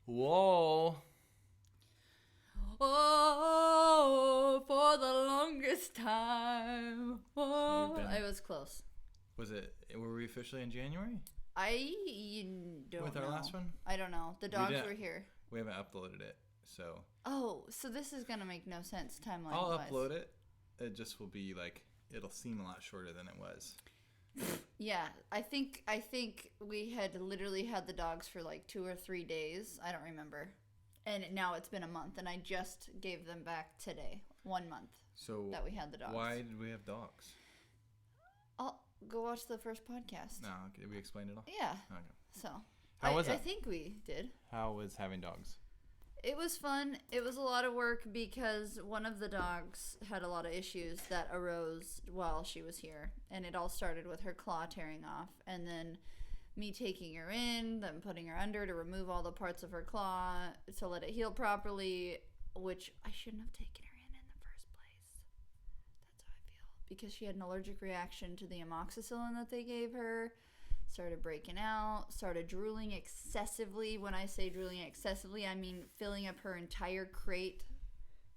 Whoa. Oh, for the longest time. Oh. It was close. Were we officially in January? I don't know. With our last one? I don't know. The dogs were here. We haven't uploaded it, so. Oh, so this is going to make no sense timeline-wise. I'll upload it. It just will be like, it'll seem a lot shorter than it was. Yeah, I think we had literally had the dogs for like 2 or 3 days. I don't remember. And now it's been a month, and I just gave them back today. 1 month that we had the dogs. Why did we have dogs? I'll go watch the first podcast. No, okay, we explained it all? Yeah. Okay. So, How was it? I think we did. How was having dogs? It was fun. It was a lot of work because one of the dogs had a lot of issues that arose while she was here. And it all started with her claw tearing off. And then me taking her in, then putting her under to remove all the parts of her claw to let it heal properly, which I shouldn't have taken her in the first place. That's how I feel. Because she had an allergic reaction to the amoxicillin that they gave her. Started breaking out, started drooling excessively. When I say drooling excessively, I mean filling up her entire crate,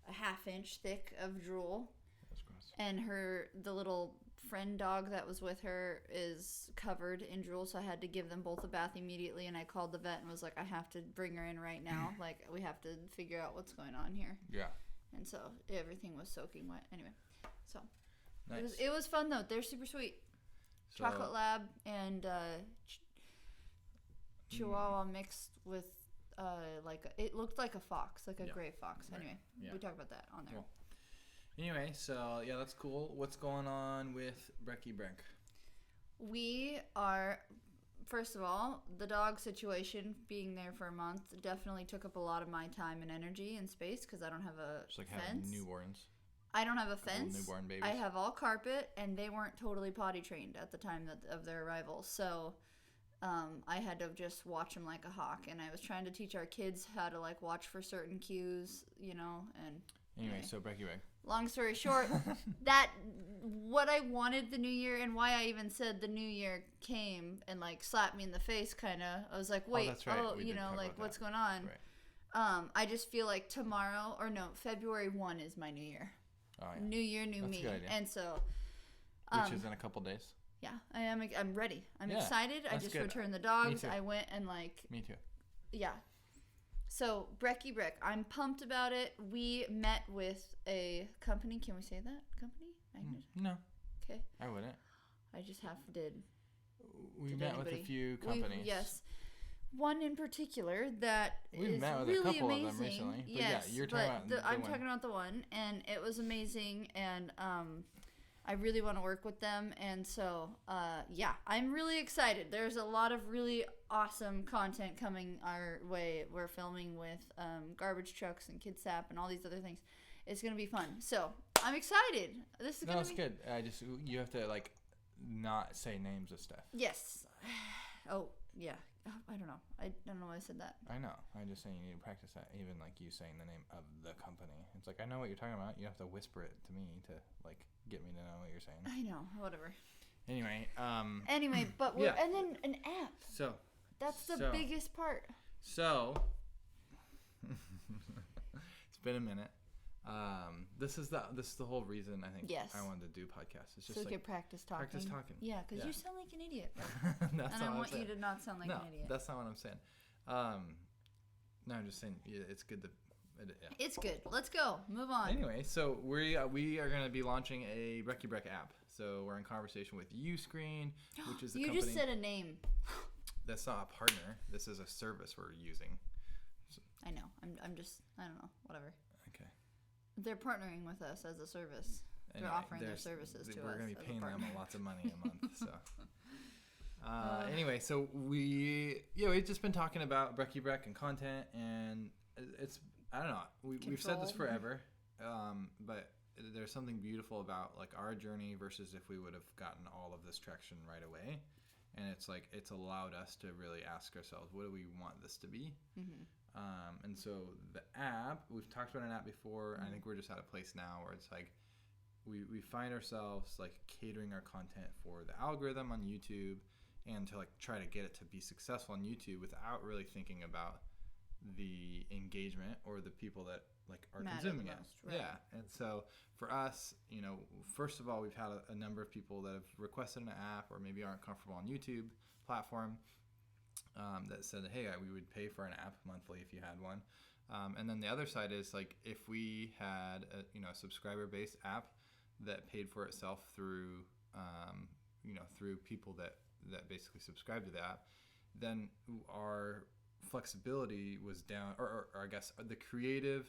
a half-inch thick of drool. That's gross. And the little friend dog that was with her is covered in drool, so I had to give them both a bath immediately. And I called the vet and was like, I have to bring her in right now. Like, we have to figure out what's going on here. Yeah. And so everything was soaking wet. Anyway, so nice. It was fun though. They're super sweet. So, Chocolate Lab and Chihuahua mixed with it looked like a fox, like a gray fox. Right. Anyway, yeah. we talk about that on there. Cool. Anyway, so yeah, that's cool. What's going on with Brecky Breck? We are, first of all, the dog situation, being there for a month, definitely took up a lot of my time and energy and space because I don't have a Just like fence. having newborns. I don't have a fence. Newborn babies. I have all carpet, and they weren't totally potty trained at the time of their arrival. So I had to just watch them like a hawk. And I was trying to teach our kids how to like watch for certain cues, and Anyway, so Brecky Breck. Long story short, what I wanted the new year and why I even said the new year came and like slapped me in the face, kind of. I was like, wait, that's right. Like what's going on? Right. I just feel like February 1 is my new year. Oh, yeah. New year, new That's me. a good idea. And so Which is in a couple days. yeah, I'm ready. I'm Yeah, excited. I that's just good. returned the dogs. Me too. I went and Me too. yeah. So Brecky Breck, I'm pumped about it. We met with a company. Can we say that company? No, Okay. I wouldn't. I just did. We Did met with anybody? a few companies. Yes. One in particular that We've is met with really a couple amazing. of them recently. But Yes, yeah, you're talking about the I'm one. talking about the one, and it was amazing, and I really want to work with them, and so yeah, I'm really excited. There's a lot of really awesome content coming our way. We're filming with garbage trucks and Kid Sap and all these other things. It's gonna be fun. So I'm excited. This is No, gonna it's be good. You have to like not say names of stuff. Yes. Oh yeah. I don't know. I don't know why I said that. I know. I'm just saying you need to practice that. Even like you saying the name of the company. It's like I know what you're talking about. You have to whisper it to me to like get me to know what you're saying. I know. Whatever. Anyway. But we're and then an app. So. That's the biggest part. So. It's been a minute. This is the whole reason I think I wanted to do podcasts. It's just so you could practice talking. Practice talking. Yeah, because you sound like an idiot. And I want you to not sound like an idiot. That's not what I'm saying. No, I'm just saying it's good to. Yeah. It's good. Let's go. Move on. Anyway, so we are going to be launching a Brecky Breck app. So we're in conversation with Uscreen, which is the company. You just said a name. That's not a partner. This is a service we're using. So, I know. I'm just. I don't know. Whatever. Okay. They're partnering with us as a service. They're offering their services to us. We're going to be paying them lots of money a month. So. Anyway, so we've just been talking about Brecky Breck and content, and it's I don't know. We've said this forever, but there's something beautiful about like our journey versus if we would have gotten all of this traction right away, and it's like it's allowed us to really ask ourselves, what do we want this to be? Mm-hmm. And so the app, we've talked about an app before. Mm-hmm. I think we're just at a place now where it's like we find ourselves like catering our content for the algorithm on YouTube and to like try to get it to be successful on YouTube without really thinking about the engagement or the people that like are Matter consuming the it. most, right. Yeah. And so for us, you know, first of all, we've had a number of people that have requested an app or maybe aren't comfortable on YouTube platform that said, hey, we would pay for an app monthly if you had one. And then the other side is like if we had a subscriber-based app that paid for itself through through people that basically subscribe to the app, then our flexibility was down, or I guess the creative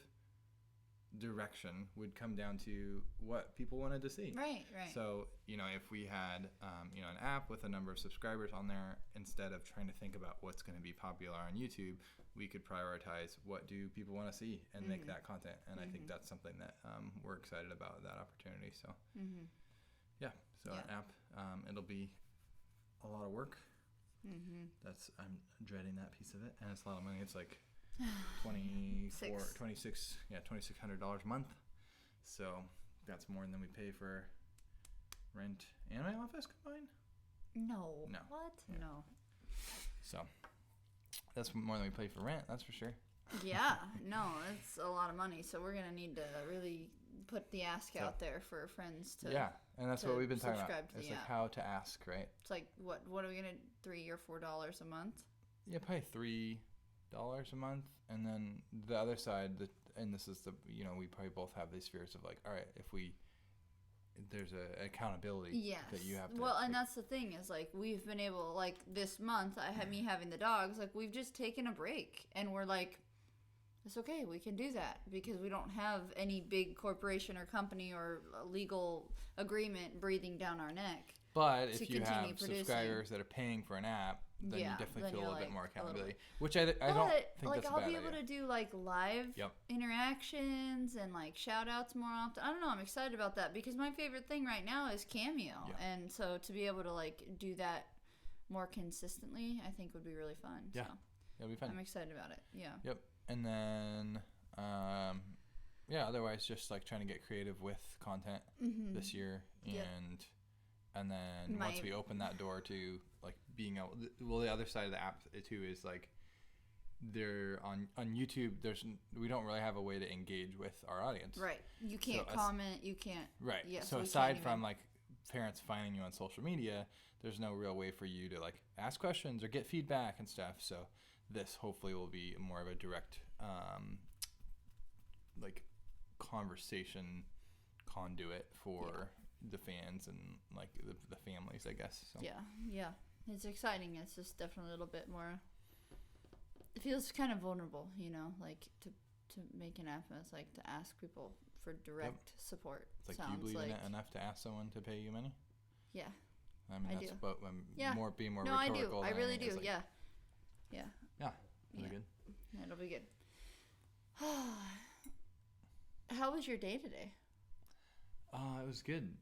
direction would come down to what people wanted to see. Right. So, if we had, an app with a number of subscribers on there, instead of trying to think about what's going to be popular on YouTube, we could prioritize what do people want to see and make that content. And I think that's something that we're excited about, that opportunity. So, an app, it'll be a lot of work. I'm dreading that piece of it, and it's a lot of money. It's like $2,600 a month. So that's more than we pay for rent and my office combined. No. What? Yeah. No. So that's more than we pay for rent. That's for sure. Yeah. No, it's a lot of money. So we're gonna need to really put the ask out there for friends to. Yeah, and that's what we've been talking about. It's like app. how to ask, right? It's like what are we gonna $3 or $4 a month? Yeah, probably $3 a month, and then the other side, and this is we probably both have these fears of like, all right, if there's a accountability that you have to. Well, and that's the thing is like we've been able, like this month I had me having the dogs, like we've just taken a break and we're like, it's okay, we can do that because we don't have any big corporation or company or legal agreement breathing down our neck. But if you have subscribers that are paying for an app, then you definitely feel a little bit more accountability. Which I don't think like that's a bad idea. I'll be able to do like live interactions and like shout outs more often. I don't know, I'm excited about that because my favorite thing right now is Cameo. Yeah. And so to be able to like do that more consistently, I think would be really fun. Yeah. So it'll be fun. I'm excited about it. Yeah. Yep. And then otherwise just like trying to get creative with content this year and then once we open that door to like being able, the other side of the app too is like there on YouTube we don't really have a way to engage with our audience. Right. You can't comment, you can't. Right. Yeah, so aside from like parents finding you on social media, there's no real way for you to like ask questions or get feedback and stuff. So this hopefully will be more of a direct like conversation conduit for the fans and like the families, I guess. So. Yeah. It's exciting. It's just definitely a little bit more. It feels kind of vulnerable, like to make an app. It's like to ask people for direct support. It's like, do you believe in it enough to ask someone to pay you money? Yeah. I mean, that's about being more no, rhetorical. I do. I really do. Like, yeah. Really good. It'll be good. How was your day today? It was good.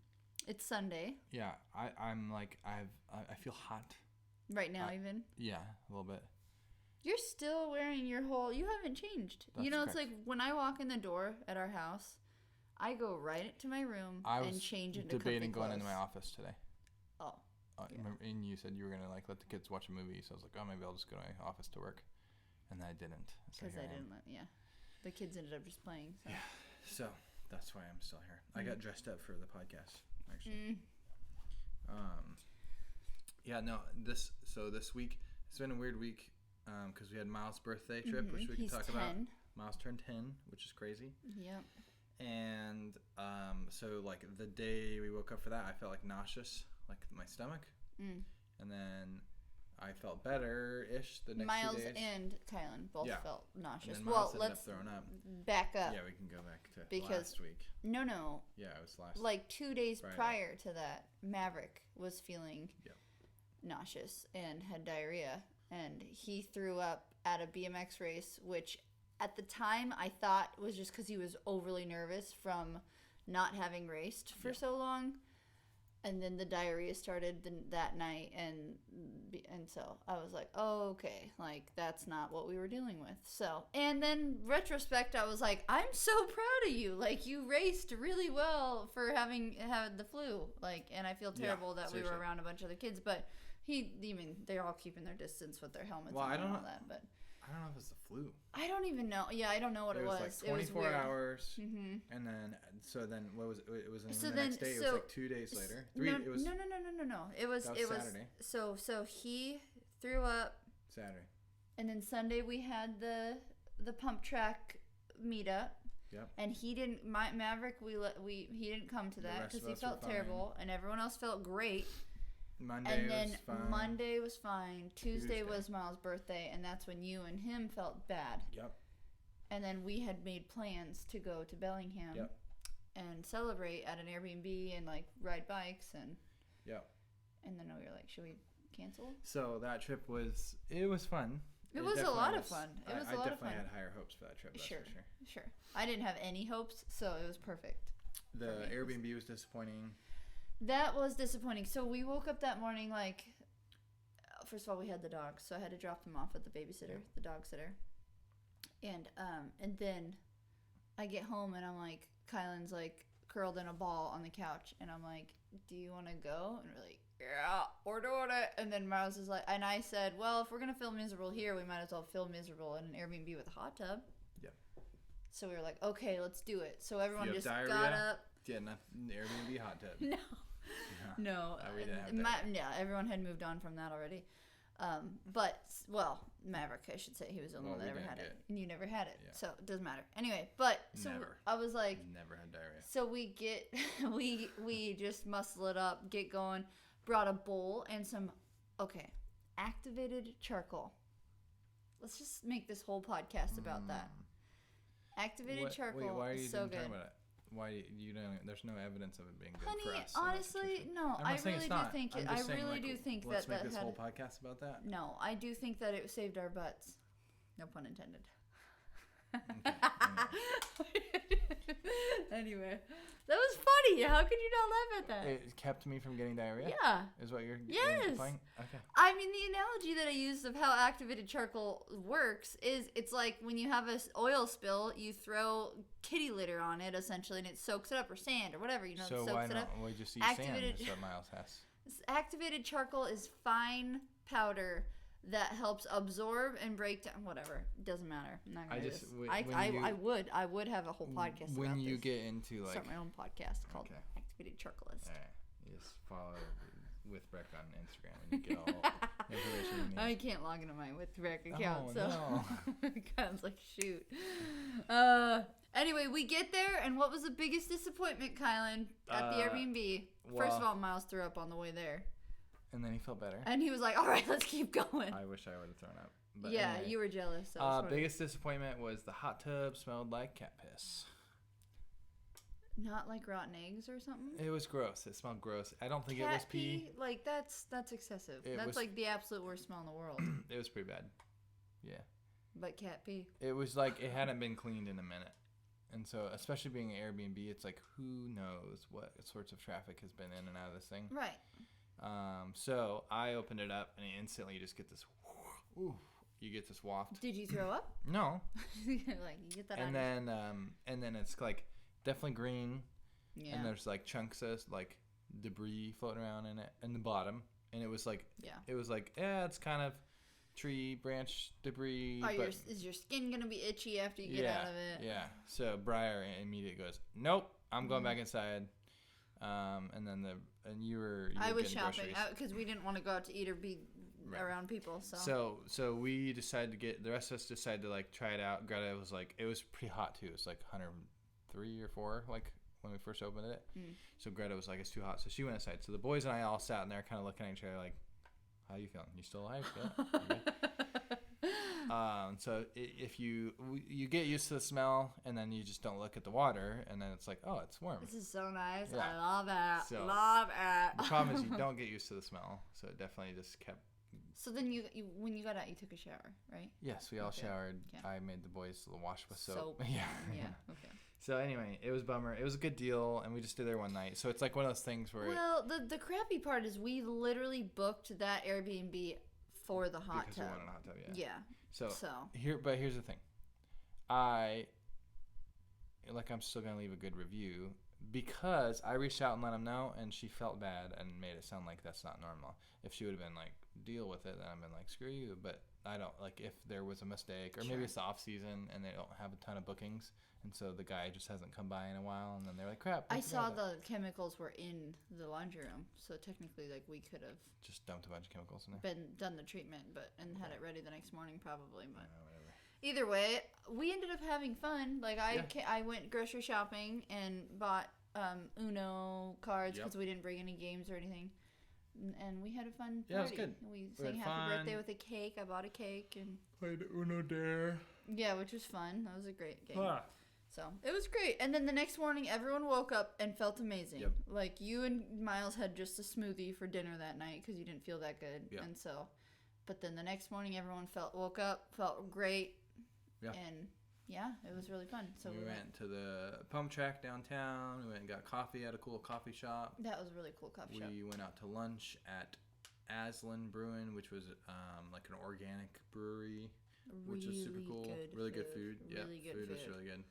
It's Sunday. Yeah, I'm like I feel hot. Right now, even. Yeah, a little bit. You're still wearing your whole. You haven't changed. That's it's correct. like when I walk in the door at our house, I go right to my room and change into debating comfy going into clothes. my office today. Oh. And you said you were gonna like let the kids watch a movie, so I was like, oh, maybe I'll just go to my office to work, and I didn't. Because I didn't let. Yeah, the kids ended up just playing. So. Yeah. So that's why I'm still here. I got dressed up for the podcast actually. This week it's been a weird week because we had Miles' birthday trip, which we can talk about. Miles turned 10, which is crazy. Yep. And so like the day we woke up for that, I felt like nauseous, like my stomach, and then I felt better-ish the next 2 days. Miles and Kylan both felt nauseous. And then Miles ended up throwing up. Back up. Yeah, we can go back to last week. No. Yeah, it was last. Like 2 days Friday. prior to that, Maverick was feeling nauseous and had diarrhea, and he threw up at a BMX race, which at the time I thought was just because he was overly nervous from not having raced for so long. And then the diarrhea started that night, and so I was like, oh, okay, like that's not what we were dealing with. So, and then retrospect, I was like, I'm so proud of you. Like you raced really well for having had the flu. Like, and I feel terrible that we were around a bunch of the kids, but they're all keeping their distance with their helmets and all that. But I don't know if it's the flu. I don't even know. Yeah, I don't know what it was. Like 24 weird. hours. Mm-hmm. And then, so then what was it? It was So the then, next day. It was like 2 days later. No. It was Saturday. So he threw up Saturday. And then Sunday we had the pump track meetup. Yep. And he didn't. Maverick, he didn't come to that because he felt terrible, and everyone else felt great. Monday was fine. Tuesday was Miles' birthday, and that's when you and him felt bad. Yep. And then we had made plans to go to Bellingham. Yep. And celebrate at an Airbnb and like ride bikes and. Yep. And then we were like, should we cancel? So that trip was fun. It was a lot of fun. I definitely had higher hopes for that trip. That's for sure. I didn't have any hopes, so it was perfect. The Airbnb was disappointing. That was disappointing. So we woke up that morning like, first of all, we had the dogs, so I had to drop them off at the babysitter, the dog sitter, and then I get home and I'm like, Kylan's like curled in a ball on the couch, and I'm like, do you want to go? And we're like, yeah, we're doing it. And then Miles is like, and I said, well, if we're gonna feel miserable here, we might as well feel miserable in an Airbnb with a hot tub. Yep. So we were like, okay, let's do it. So everyone just got up. Yeah, not an Airbnb hot tub. No. No. We didn't have yeah, everyone had moved on from that already. Maverick, I should say, he was the only one that ever had it. And you never had it. Yeah. So it doesn't matter. Anyway, I was like, never had diarrhea. So we just muscle it up, get going, brought a bowl and some activated charcoal. Let's just make this whole podcast about that. Activated charcoal. Wait, why are you so good. Talking about it? Why you don't? There's no evidence of it being good for us. Honey, honestly, no. I really do think it. I really do think that. Let's make this whole podcast about that. No, I do think that it saved our butts. No pun intended. Anyway, that was funny. How could you not laugh at that? It kept me from getting diarrhea? Yeah. Is what you're implying? Okay. I mean, the analogy that I used of how activated charcoal works is it's like when you have an oil spill, you throw kitty litter on it, essentially, and it soaks it up, or sand, or whatever, so soaks why it not? up. Why just use activated, sand? Is what Miles has. Activated charcoal is fine powder that helps absorb and break down whatever. It doesn't matter. I'm not gonna I would have a whole podcast when about you this. Get into like start my own podcast called Activated Charcoalist. All right. You just follow with Breck on Instagram and you get all the information you need. I can't log into my with Breck account, no. Kylan's like, shoot. Anyway, we get there, and what was the biggest disappointment, Kylan, at the Airbnb? First of all, Miles threw up on the way there. And then he felt better. And he was like, all right, let's keep going. I wish I would have thrown up. But yeah, anyway. You were jealous. Biggest disappointment was the hot tub smelled like cat piss. Not like rotten eggs or something? It was gross. It smelled gross. I don't think it was pee. Like, that's excessive. That's like the absolute worst smell in the world. It was pretty bad. Yeah. But cat pee? It was like it hadn't been cleaned in a minute. And so, especially being an Airbnb, it's like, who knows what sorts of traffic has been in and out of this thing. Right. So I opened it up, and instantly you just get this, you get this waft. Did you throw up? No. Like, you get that and then it's like definitely green. Yeah. And there's like chunks of like debris floating around in the bottom, and it was like, it's kind of tree branch debris. Is your skin gonna be itchy after you get out of it? Yeah. So Briar immediately goes, nope, I'm going back inside. And then I was shopping because we didn't want to go out to eat or be around people. So we decided the rest of us decided to like try it out. Greta was like, it was pretty hot too. It was like 103 or 4 like when we first opened it. So Greta was like, it's too hot. So she went inside. So the boys and I all sat in there kind of looking at each other like, how you feeling? You still alive? Yeah. So if you get used to the smell, and then you just don't look at the water, and then it's like, oh, it's warm. This is so nice. Yeah. I love it. So, love it. The problem is you don't get used to the smell, so it definitely just kept. So then you when you got out, you took a shower, right? Yes, we all showered. Yeah. I made the boys wash with soap. Yeah. Yeah. Okay. So anyway, it was a bummer. It was a good deal, and we just did there one night. So it's like one of those things where. Well, the crappy part is we literally booked that Airbnb for the hot tub. Because we wanted a hot tub, yeah. Yeah. So here's the thing. I'm still gonna leave a good review because I reached out and let him know, and she felt bad and made it sound like that's not normal. If she would have been like deal with it, then I've been like, screw you. But I don't, like, if there was a mistake, or maybe it's the off season and they don't have a ton of bookings, and so the guy just hasn't come by in a while, and then they're like, crap. I saw the chemicals were in the laundry room, so technically, like, we could have just dumped a bunch of chemicals in there. done the treatment, and had it ready the next morning probably. But whatever. Either way, we ended up having fun. Like, I went grocery shopping and bought Uno cards because we didn't bring any games or anything. And we had a fun party. Yeah, it was good. We sang happy birthday with a cake. I bought a cake and played Uno Dare. Yeah, which was fun. That was a great game. Ah. So it was great. And then the next morning, everyone woke up and felt amazing. Yep. Like, you and Miles had just a smoothie for dinner that night because you didn't feel that good. Yep. And so, but then the next morning, everyone woke up, felt great. Yeah. And yeah, it was really fun. So we went to the pump track downtown. We went and got coffee at a cool coffee shop. That was a really cool coffee shop. We went out to lunch at Aslan Brewing, which was like an organic brewery, which was super cool. Really good food. Really good food. Was really good.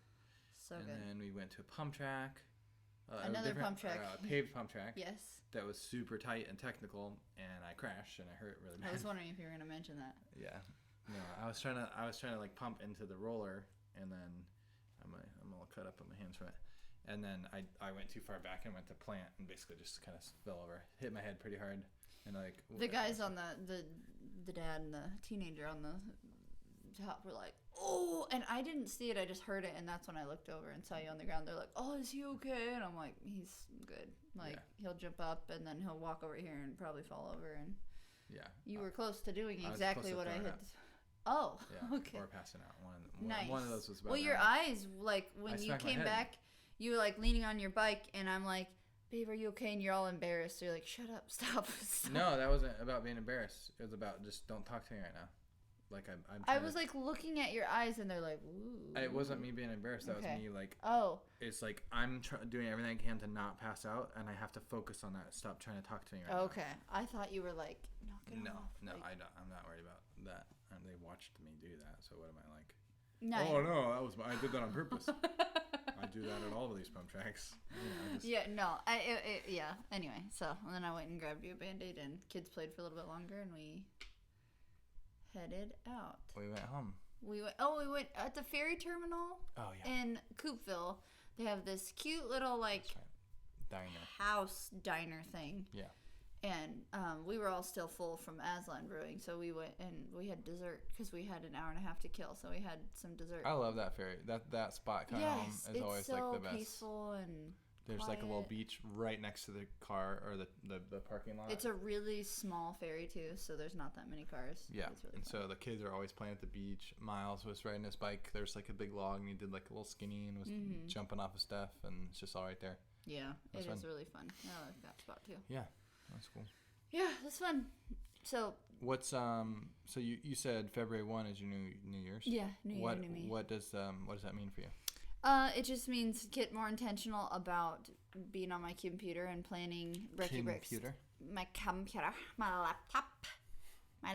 So good. And then we went to a pump track. Another pump track. Paved pump track. Yes. That was super tight and technical, and I crashed and I hurt really bad. I was wondering if you were going to mention that. Yeah. No, I was trying to like pump into the roller, and then I'm all cut up on my hands from it. And then I went too far back and went to plant and basically just kind of fell over, hit my head pretty hard, and like the guys on the dad and the teenager on the top were like, oh, and I didn't see it, I just heard it, and that's when I looked over and saw you on the ground. They're like, oh, is he okay? And I'm like, he's good. Like, he'll jump up and then he'll walk over here and probably fall over. And you were close to doing exactly what I had. Oh, yeah, okay. Or passing out. Nice. One of those was about well, your eyes, like, when you came back, you were, like, leaning on your bike, and I'm like, babe, are you okay? And you're all embarrassed. You're like, shut up, stop. No, that wasn't about being embarrassed. It was about just don't talk to me right now. Like, I was, like, looking at your eyes, and they're like, ooh. It wasn't me being embarrassed. That was me, like, it's like, I'm doing everything I can to not pass out, and I have to focus on that. Stop trying to talk to me right now. Okay. I thought you were, like, knock it off. No, like, I'm not worried about that. They watched me do that, so what am I like? No. Oh, no, I did that on purpose. I do that at all of these pump tracks. Yeah. Anyway, so and then I went and grabbed you a Band-Aid, and kids played for a little bit longer, and we headed out. We went home. We went at the ferry terminal. Oh, yeah. In Coopville. They have this cute little, like, house diner thing. Yeah. And we were all still full from Aslan Brewing, so we went and we had dessert because we had an hour and a half to kill, so we had some dessert. I love that ferry. That spot coming home is always so like the best. Peaceful and there's quiet. Like a little beach right next to the car or the parking lot. It's a really small ferry too, so there's not that many cars. Yeah, really and fun. so the kids are always playing at the beach. Miles was riding his bike. There's like a big log, and he did like a little skinny and was jumping off of stuff, and it's just all right there. Yeah, it is really fun. I like that spot too. Yeah, that's cool. Yeah, that's fun. So what's so you said February 1 is your New Year's? Yeah, New Year, New Me. What does that mean for you? It just means get more intentional about being on my computer and planning Brecky Breck's. My computer, my laptop. I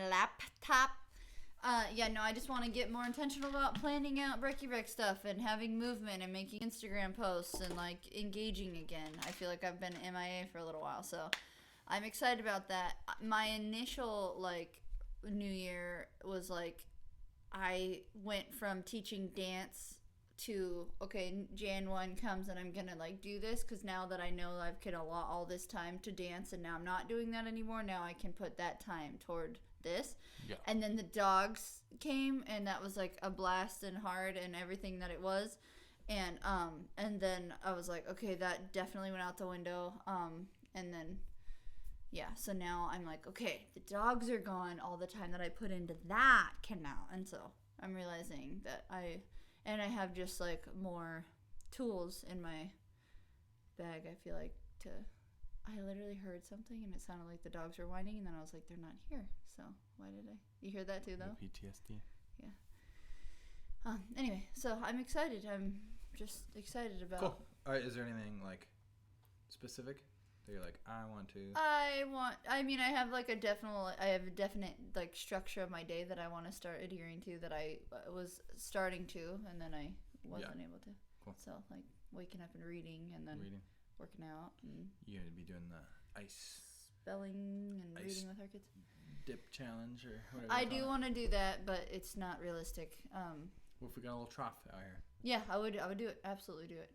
just want to get more intentional about planning out Brecky Breck stuff and having movement and making Instagram posts and like engaging again. I feel like I've been MIA for a little while, so I'm excited about that. My initial like New Year was like I went from teaching dance to Jan 1 comes and I'm gonna like do this because now that I know I've could allot all this time to dance and now I'm not doing that anymore. Now I can put that time toward this. Yeah. And then the dogs came and that was like a blast and hard and everything that it was. And then I was like, okay, that definitely went out the window. And then so now I'm like, okay, the dogs are gone. All the time that I put into that can now. And so I'm realizing that I have just like more tools in my bag. I feel like I literally heard something and it sounded like the dogs were whining and then I was like, they're not here. So why did I? You hear that too though? The PTSD. Yeah. Anyway, so I'm excited. I'm just excited about. Cool. All right. Is there anything like specific that you're like, I want to? I have a definite like structure of my day that I want to start adhering to that I was starting to and then I wasn't able to. Cool. So like waking up and reading and then working out and you're gonna be doing the ice spelling and reading with our kids. Dip challenge or whatever. I do want to do that, but it's not realistic. What if we got a little trough out here? Yeah, I would do it. Absolutely do it.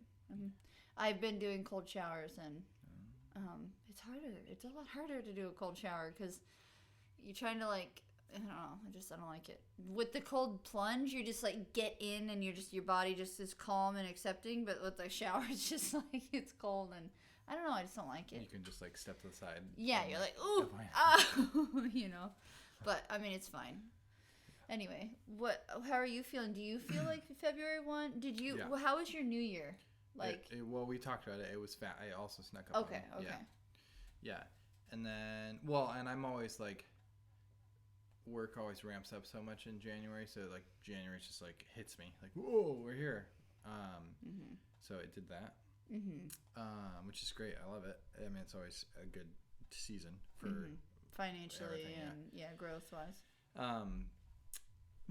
I've been doing cold showers, and it's harder. It's a lot harder to do a cold shower because you're trying to like, I don't know. I don't like it. With the cold plunge, you just like get in, and your body just is calm and accepting. But with the shower, it's just like it's cold, and I don't know. I just don't like it. You can just like step to the side. Yeah, you're like, ooh, you know. But I mean, it's fine. Anyway, how are you feeling? Do you feel like February 1? Did you? Yeah. Well, how was your New Year? Like, well, we talked about it. It was fat. I also snuck up. Okay. On it. Yeah. And then, and I'm always like, work always ramps up so much in January. So like January just like hits me like, whoa, we're here. So it did that. Which is great. I love it. I mean, it's always a good season for financially and growth wise.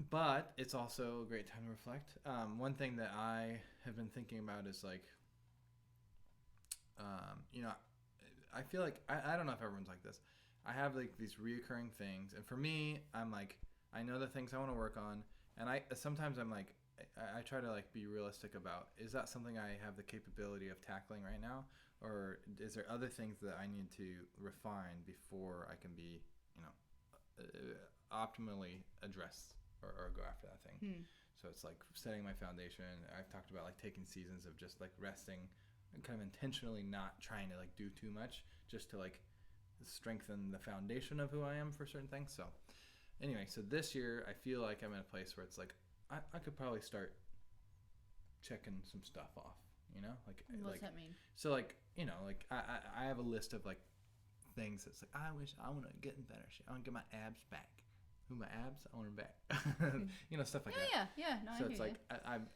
But it's also a great time to reflect. One thing that I have been thinking about is like, I feel like I don't know if everyone's like this. I have like these reoccurring things, and for me, I'm like, I know the things I want to work on, and sometimes I'm like, I try to like be realistic about, is that something I have the capability of tackling right now, or is there other things that I need to refine before I can be, optimally address or go after that thing. So it's like setting my foundation. I've talked about like taking seasons of just like resting and kind of intentionally not trying to like do too much, just to like strengthen the foundation of who I am for certain things. So anyway, so this year I feel like I'm in a place where it's like I could probably start checking some stuff off, What's that mean? So like, like I have a list of like things that's like, I wish I want to get in better shape. I want to get my abs back. Who, my abs? I want them back. Stuff like that. Yeah. No, so it's like I'm,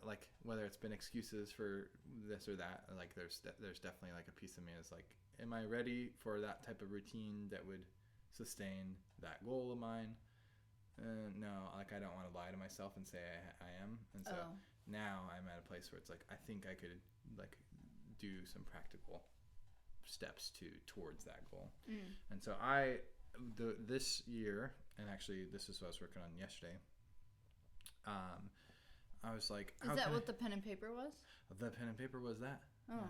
like whether it's been excuses for this or that, like there's definitely like a piece of me is like, am I ready for that type of routine that would sustain that goal of mine? No, like I don't want to lie to myself and say I am. And so now I'm at a place where it's like, I think I could like do some practical steps towards that goal. And so this year, and actually this is what I was working on yesterday, I was like, is that what the pen and paper was? The pen and paper was that.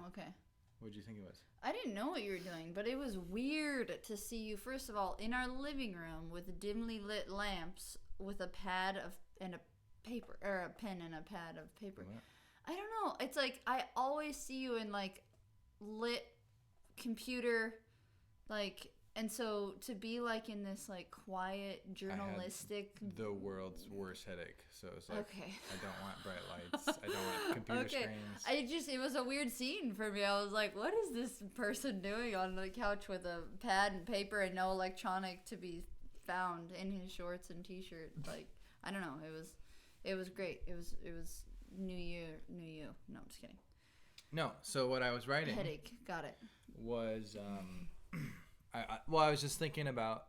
Okay. What did you think it was? I didn't know what you were doing, but it was weird to see you, first of all, in our living room with dimly lit lamps with a pad and a paper, or a pen and a pad of paper. What? I don't know. It's like I always see you in like lit computer, like, and so to be like in this like quiet journalistic, I had the world's worst headache. So it's like, okay, I don't want bright lights. I don't want computer screens. It was a weird scene for me. I was like, what is this person doing on the couch with a pad and paper and no electronic to be found in his shorts and t-shirt? Like, I don't know. It was great. It was new year, new you. No, I'm just kidding. No. So what I was writing, headache, got it, was I was just thinking about,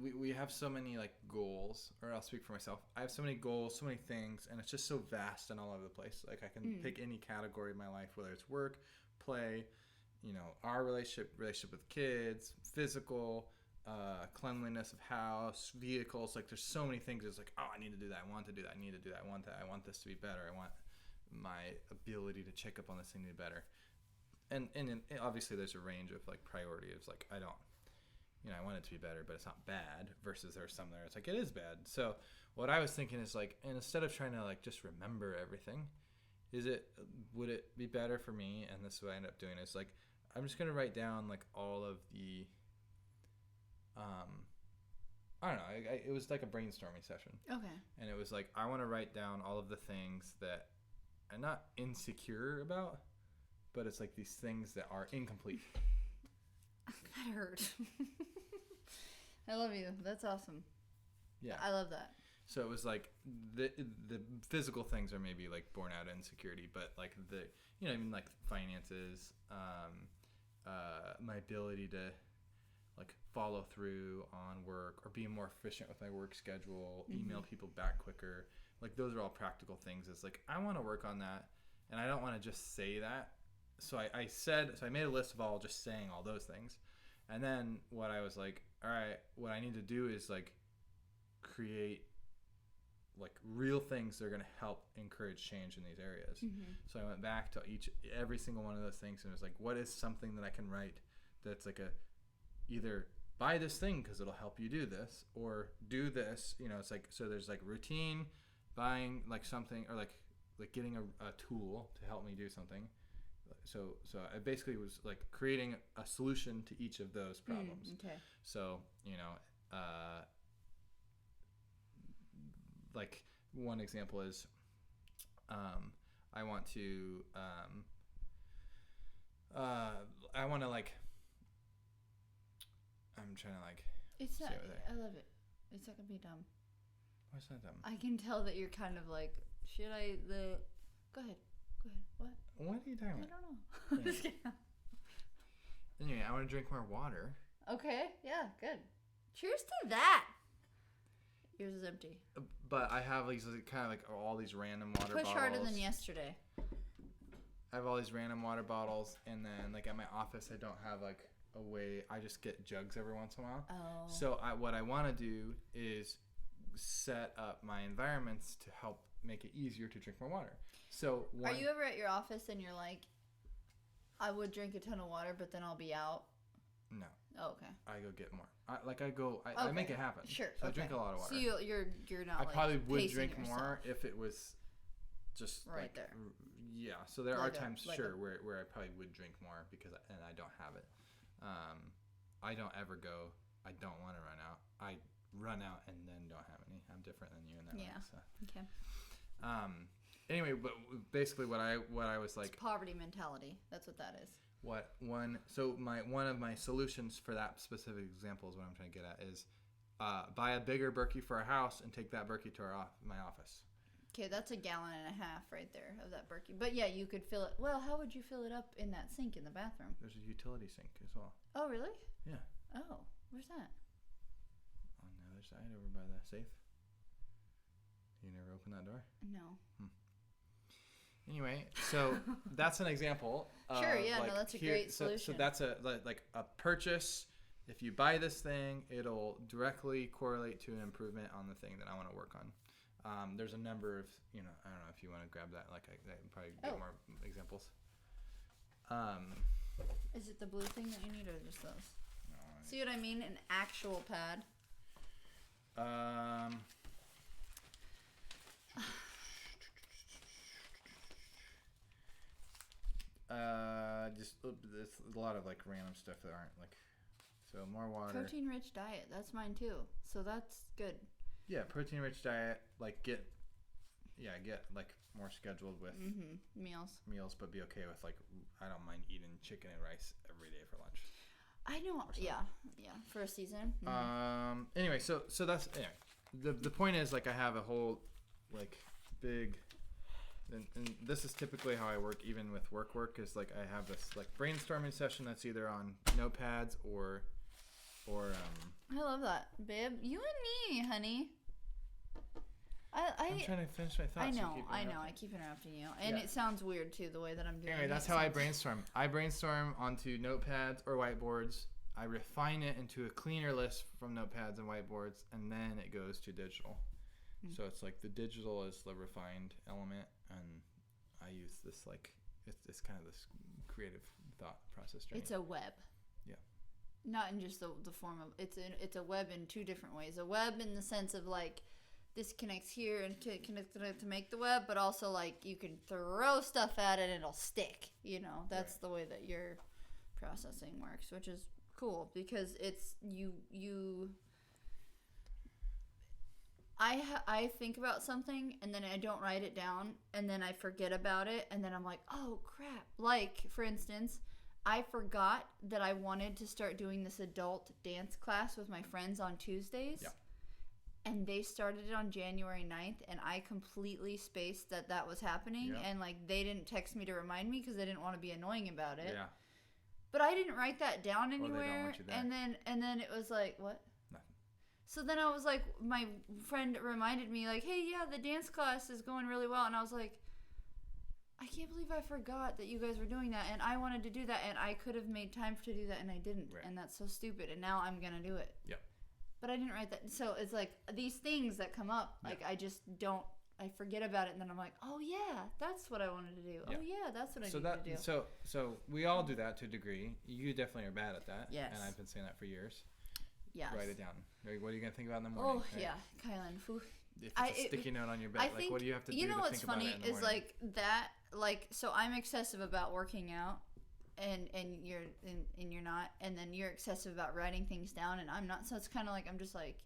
we have so many like goals, or I'll speak for myself. I have so many goals, so many things, and it's just so vast and all over the place. Like I can pick any category of my life, whether it's work, play, our relationship with kids, physical, cleanliness of house, vehicles. Like there's so many things. It's like, oh, I need to do that. I want to do that. I need to do that. I want that. I want this to be better. I want my ability to check up on this thing to be better. And obviously there's a range of like priority. It's like, I don't, I want it to be better, but it's not bad, versus there's some there it's like, it is bad. So what I was thinking is like, and instead of trying to like just remember everything, would it be better for me, and this is what I ended up doing, is like, I'm just going to write down like all of the, I don't know, it was like a brainstorming session. Okay. And it was like, I want to write down all of the things that I'm not insecure about, but it's like these things that are incomplete. That hurt. I love you. That's awesome. Yeah. I love that. So it was like the physical things are maybe like born out of insecurity, but like the, even like finances, my ability to like follow through on work, or be more efficient with my work schedule, email people back quicker. Like those are all practical things. It's like, I want to work on that, and I don't want to just say that. so I made a list of all just saying all those things. And then what I was like, all right, what I need to do is like create like real things that are going to help encourage change in these areas. So I went back to every single one of those things and was like, what is something that I can write that's like either buy this thing because it'll help you do this, or do this, it's like, so there's like routine, buying like something, or like getting a tool to help me do something. So I basically was like creating a solution to each of those problems. Okay. So, like one example is, I want to like, I'm trying to like. It's not. I love it. It's not gonna be dumb. What's not dumb? I can tell that you're kind of like, should I? Go ahead. What? What are you talking about? I don't know. Yeah. Anyway, I want to drink more water. Okay. Yeah. Good. Cheers to that. Yours is empty. But I have these kind of like all these random water bottles. Push harder than yesterday. I have all these random water bottles, and then like at my office, I don't have like a way. I just get jugs every once in a while. Oh. So what I want to do is set up my environments to help make it easier to drink more water. So are you ever at your office and you're like, I would drink a ton of water, but then I'll be out? No. Oh, okay. I go get more. I make it happen. Sure. So I drink a lot of water. So you're not. I probably would drink yourself. more if it was just right like, there. Yeah. So there like are times where I probably would drink more and I don't have it. I don't ever go. I don't want to run out. I run out and then don't have any. I'm different than you in that way. So. Okay. Anyway, but basically what I was like, it's poverty mentality. That's what that is. One of my solutions for that specific example is what I'm trying to get at is buy a bigger Berkey for a house and take that Berkey to my office. Okay, that's 1.5 gallons right there of that Berkey. But yeah, you could fill it. Well, how would you fill it up in that sink in the bathroom? There's a utility sink as well. Oh, really? Yeah. Oh, where's that? On the other side, over by the safe. You never open that door? No. Anyway, so that's an example. Sure, yeah, like, no, that's a great solution. So that's a purchase. If you buy this thing, it'll directly correlate to an improvement on the thing that I want to work on. There's a number of, I don't know if you want to grab that. Like, I probably get more examples. Is it the blue thing that you need, or just those? No, see what I mean? An actual pad. There's a lot of like random stuff that aren't like, so more water. Protein rich diet. That's mine too. So that's good. Yeah, protein rich diet. Like get like more scheduled with meals, but be okay with like, I don't mind eating chicken and rice every day for lunch. I know. Yeah, for a season. Anyway, so that's the point is like I have a whole like big. And this is typically how I work, even with work is like I have this like brainstorming session that's either on notepads or I love that, babe. You and me, honey. I'm trying to finish my thoughts. I know. I keep interrupting you, and it sounds weird too the way that I'm doing. Anyway, that's how I brainstorm. I brainstorm onto notepads or whiteboards. I refine it into a cleaner list from notepads and whiteboards, and then it goes to digital. So it's like the digital is the refined element, and I use this like it's kind of this creative thought process journey. It's a web. Yeah. Not in just the form of it's a web in two different ways. A web in the sense of like this connects here and to make the web, but also like you can throw stuff at it and it'll stick. That's right. The way that your processing works, which is cool because it's you. I think about something and then I don't write it down and then I forget about it and then I'm like, oh crap. Like, for instance, I forgot that I wanted to start doing this adult dance class with my friends on Tuesdays. Yeah. And they started it on January 9th and I completely spaced that was happening. Yeah. And like they didn't text me to remind me because they didn't want to be annoying about it. Yeah. But I didn't write that down anywhere. Or they don't want you there. And then it was like, what? Nothing. So then I was like, my friend reminded me like, hey, yeah, the dance class is going really well. And I was like, I can't believe I forgot that you guys were doing that, and I wanted to do that, and I could have made time to do that, and I didn't, and that's so stupid, and now I'm going to do it. Yep. But I didn't write that. So it's like these things that come up, like I just don't, I forget about it, and then I'm like, oh yeah, that's what I wanted to do. Yeah. Oh yeah, that's what I needed to do. So we all do that to a degree. You definitely are bad at that. Yes. And I've been saying that for years. Yes. Write it down. What are you going to think about in the morning? Oh, yeah. Kylan. If it's a sticky note on your bed, like what do you have to do to think about it in the morning? You know what's funny is like that, like, so I'm excessive about working out. And you're not, and then you're excessive about writing things down, and I'm not. So it's kind of like I'm just like,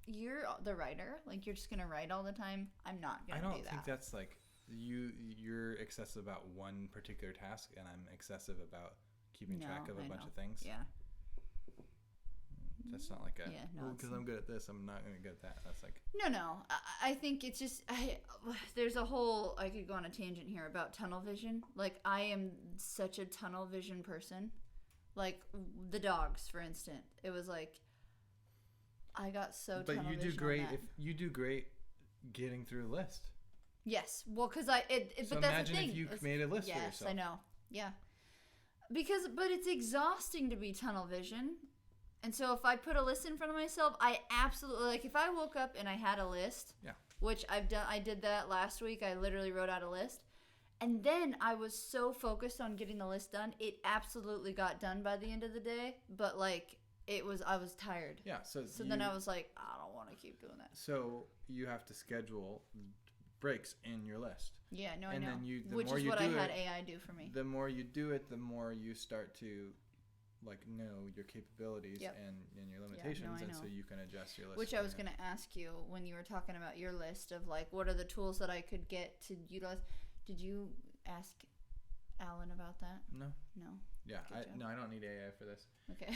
you're the writer, like you're just gonna write all the time. I'm not gonna do that. I don't think that's like you're excessive about one particular task, and I'm excessive about keeping track of a bunch of things. Yeah. That's not like because I'm good at this, I'm not gonna be good at that. That's like no. I think it's just there's a whole, I could go on a tangent here about tunnel vision. Like I am such a tunnel vision person. Like the dogs, for instance, it was like I got so. But tunnel you do great if you do great getting through a list. Yes, well, because so but that's the thing. Imagine if you made a list for yourself. Yes, I know. Yeah, but it's exhausting to be tunnel vision. And so if I put a list in front of myself, I absolutely, like if I woke up and I had a list, which I've done, I did that last week. I literally wrote out a list. And then I was so focused on getting the list done. It absolutely got done by the end of the day. But like I was tired. Yeah. So then I was like, I don't want to keep doing that. So you have to schedule breaks in your list. Yeah, no, I know. And which is what I had AI do for me. The more you do it, the more you start to know your capabilities and your limitations, and so you can adjust your list. Which I was going to ask you when you were talking about your list of like, what are the tools that I could get to utilize? Did you ask Alan about that? No. Yeah, I don't need AI for this. Okay.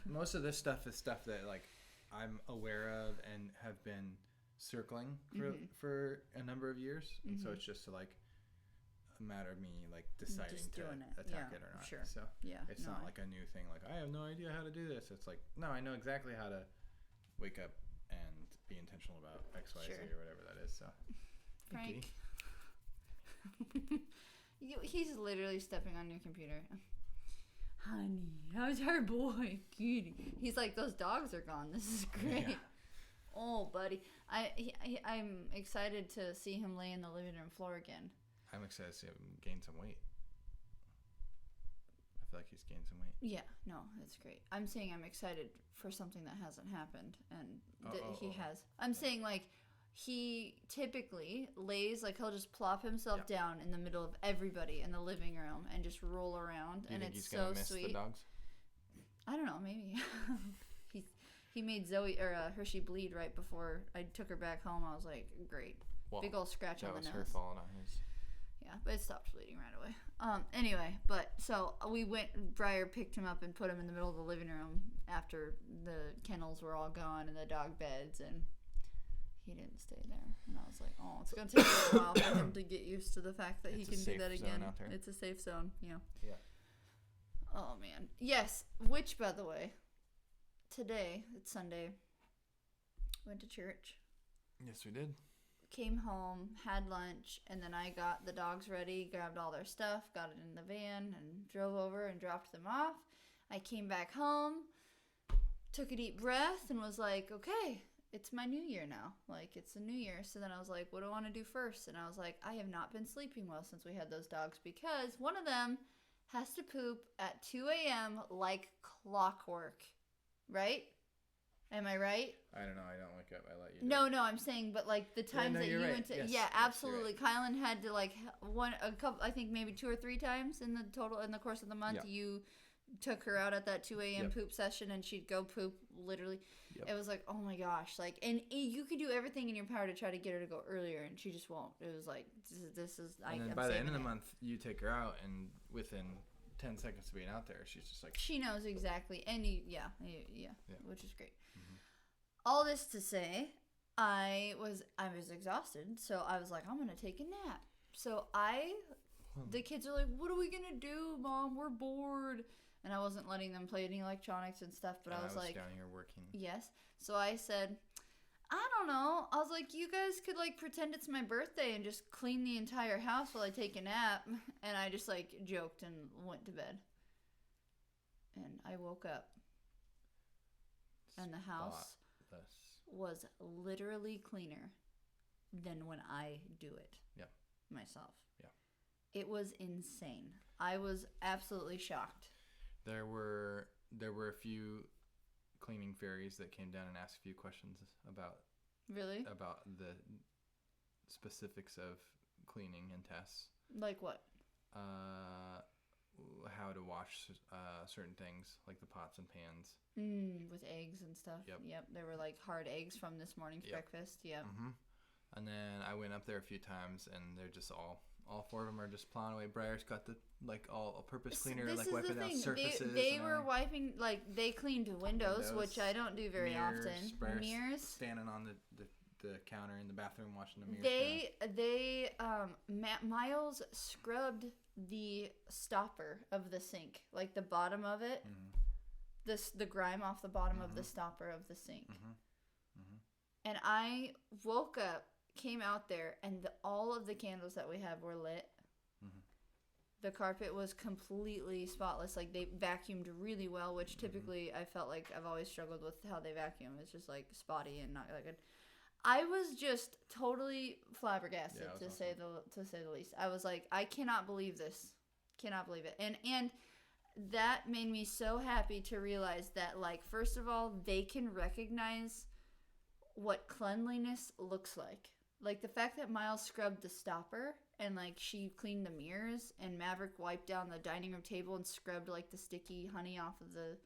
Most of this stuff is stuff that like I'm aware of and have been circling for a number of years, and so it's just to like a matter of me like deciding to attack it or not. Sure. So it's not like a new thing. Like I have no idea how to do this. It's like no, I know exactly how to wake up and be intentional about X, Y, Z or whatever that is. So Frank, he's literally stepping on your computer. Honey, how's our boy? Cutie. He's like, those dogs are gone. This is great. Yeah. Oh, buddy, I'm excited to see him lay in the living room floor again. I'm excited to see him gain some weight. I feel like he's gained some weight. Yeah, no, that's great. I'm saying I'm excited for something that hasn't happened, and he has. I'm saying like he typically lays, like he'll just plop himself down in the middle of everybody in the living room and just roll around, and it's so sweet. The dogs? I don't know, maybe. He made Zoe or Hershey bleed right before I took her back home. I was like, great, big old scratch on the nose. That was her falling on his. Yeah, but it stopped bleeding right away. Anyway, but so we went, Briar picked him up and put him in the middle of the living room after the kennels were all gone and the dog beds, and he didn't stay there. And I was like, oh, it's going to take a while for him to get used to the fact that he can do that again. It's a safe zone, yeah. Oh, man. Yes, which, by the way, today, it's Sunday, went to church. Yes, we did. Came home, had lunch, and then I got the dogs ready, grabbed all their stuff, got it in the van, and drove over and dropped them off. I came back home, took a deep breath, and was like, okay, it's my new year now. Like, it's a new year. So then I was like, what do I want to do first? And I was like, I have not been sleeping well since we had those dogs because one of them has to poop at 2 a.m. like clockwork, right? Am I right? I don't know. I don't wake up. I let you. No, I'm saying, but like the times that you went to, absolutely. Right. Kylan had to like a couple, I think maybe 2 or 3 times in the course of the month. Yeah. You took her out at that 2 a.m. poop session, and she'd go poop literally. Yep. It was like, oh my gosh, like, and you could do everything in your power to try to get her to go earlier, and she just won't. It was like, this is. And then by the end of the month, you take her out, and within 10 seconds of being out there, she's just like, she knows exactly, and which is great. All this to say, I was exhausted, so I was like, I'm gonna take a nap. So the kids are like, what are we gonna do, Mom? We're bored, and I wasn't letting them play any electronics and stuff. But I was like, down here working. Yes. So I said, I don't know. I was like, you guys could like pretend it's my birthday and just clean the entire house while I take a nap. And I just like joked and went to bed. And I woke up. And the house was literally cleaner than when I do it myself. Yeah. It was insane. I was absolutely shocked. There were a few cleaning fairies that came down and asked a few questions about the specifics of cleaning and tests. Like what? How to wash certain things like the pots and pans. With eggs and stuff. Yep. There were like hard eggs from this morning's breakfast. Yep. Mm-hmm. And then I went up there a few times, and they're just all 4 of them are just plowing away. Briar's got the like all-purpose cleaner, like wiping out surfaces. They were wiping, like they cleaned windows, which I don't do very often. Mirrors. Standing on the counter in the bathroom washing the mirrors. Miles scrubbed the stopper of the sink, like the bottom of it. The grime off the bottom of the stopper of the sink. And I woke up, came out there, and all of the candles that we have were lit. The carpet was completely spotless. Like, they vacuumed really well, which typically I felt like I've always struggled with how they vacuum. It's just, like, spotty and not that good. I was just totally flabbergasted, to say the least. I was like, I cannot believe this. Cannot believe it. And that made me so happy to realize that, like, first of all, they can recognize what cleanliness looks like. Like, the fact that Miles scrubbed the stopper and, like, she cleaned the mirrors and Maverick wiped down the dining room table and scrubbed, like, the sticky honey off of the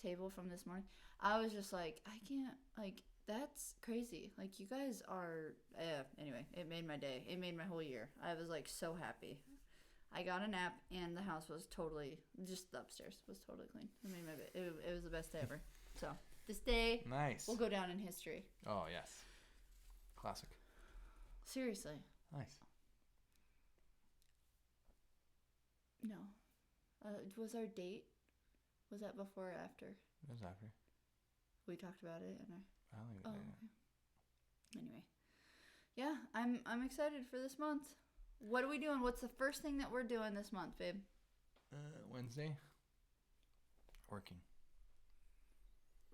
table from this morning. I was just like, I can't, like, that's crazy. Like, you guys are, anyway, it made my day. It made my whole year. I was, like, so happy. I got a nap and the house was totally, just the upstairs was totally clean. It made my bed. It was the best day ever. So, this day will go down in history. Oh, yes. Classic. Seriously. Nice. No. Was our date, was that before or after? It was after. We talked about it in our... I don't think okay. Anyway. Yeah, I'm excited for this month. What are we doing? What's the first thing that we're doing this month, babe? Wednesday. Working.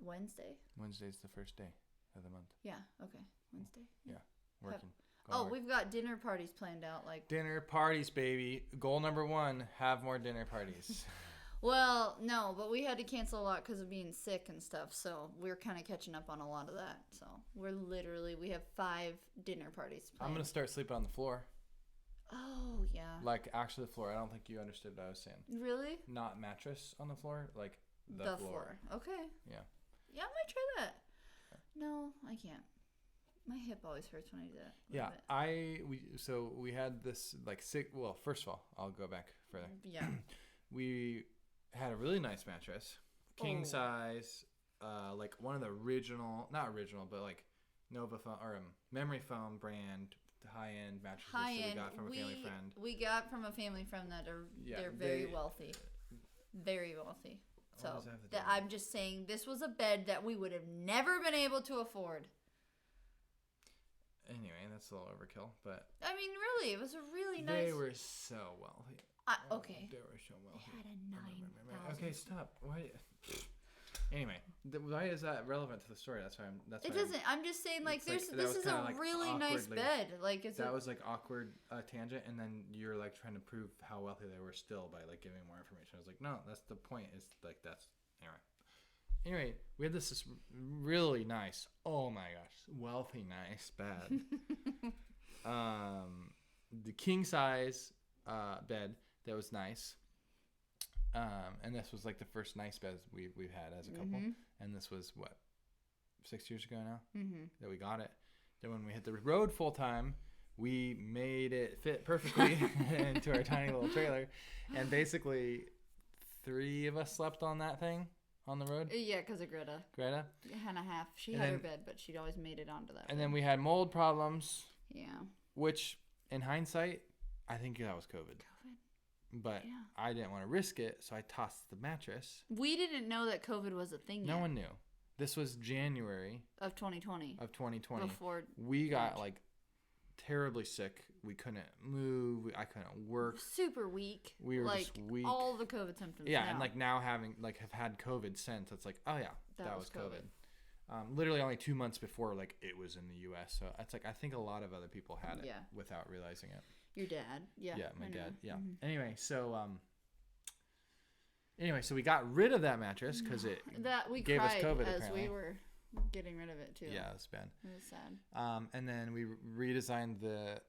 Wednesday? Wednesday's the first day of the month. Yeah, okay. Wednesday. Yeah, working. We've got dinner parties planned out. Like dinner parties, baby. Goal number 1, have more dinner parties. Well, no, but we had to cancel a lot because of being sick and stuff, so we're kind of catching up on a lot of that. So we have 5 dinner parties planned. I'm going to start sleeping on the floor. Oh, yeah. Like, actually the floor. I don't think you understood what I was saying. Really? Not mattress on the floor, like the floor. Okay. Yeah. Yeah, I might try that. No, I can't. My hip always hurts when I do that. Yeah, we had this like sick. Well, first of all, I'll go back further. Yeah. We had a really nice mattress, king size, like one of the not original, but like Nova foam or memory foam brand high end mattresses that we got from a family friend. We got from a family friend that they're very wealthy, very wealthy. So I'm just saying this was a bed that we would have never been able to afford. Anyway, that's a little overkill, but... I mean, really, it was a really nice... They were so wealthy. Okay. They were so wealthy. They had a $9,000... Okay, stop. Why... Anyway, why is that relevant to the story? It doesn't. I'm just saying, like, this is a really nice bed. Like, that was, like, awkward tangent, and then you're, like, trying to prove how wealthy they were still by, like, giving more information. I was like, no, that's the point. Is like, that's... Anyway, we had this really nice, oh my gosh, wealthy nice bed. The king size bed that was nice. And this was like the first nice bed we've had as a couple. And this was, 6 years ago now that we got it. Then when we hit the road full time, we made it fit perfectly into our tiny little trailer. And basically 3 of us slept on that thing. On the road? Yeah, because of Greta. Hannah half. She had her bed, but she'd always made it onto that. And then we had mold problems. Yeah. Which, in hindsight, I think that was COVID. But I didn't want to risk it, so I tossed the mattress. We didn't know that COVID was a thing yet. No one knew. This was January of 2020. Before we got like terribly sick. We couldn't move. I couldn't work. Super weak. We were just weak. All the COVID symptoms. Yeah, now. and like now have had COVID since. It's like, oh yeah, that was COVID. Literally only 2 months before like it was in the U.S. So it's like I think a lot of other people had it without realizing it. Your dad. Yeah. Yeah, my dad. Yeah. Mm-hmm. Anyway, so we got rid of that mattress because it gave us COVID as apparently. We were getting rid of it too. Yeah, it was bad. It was sad. And then we redesigned the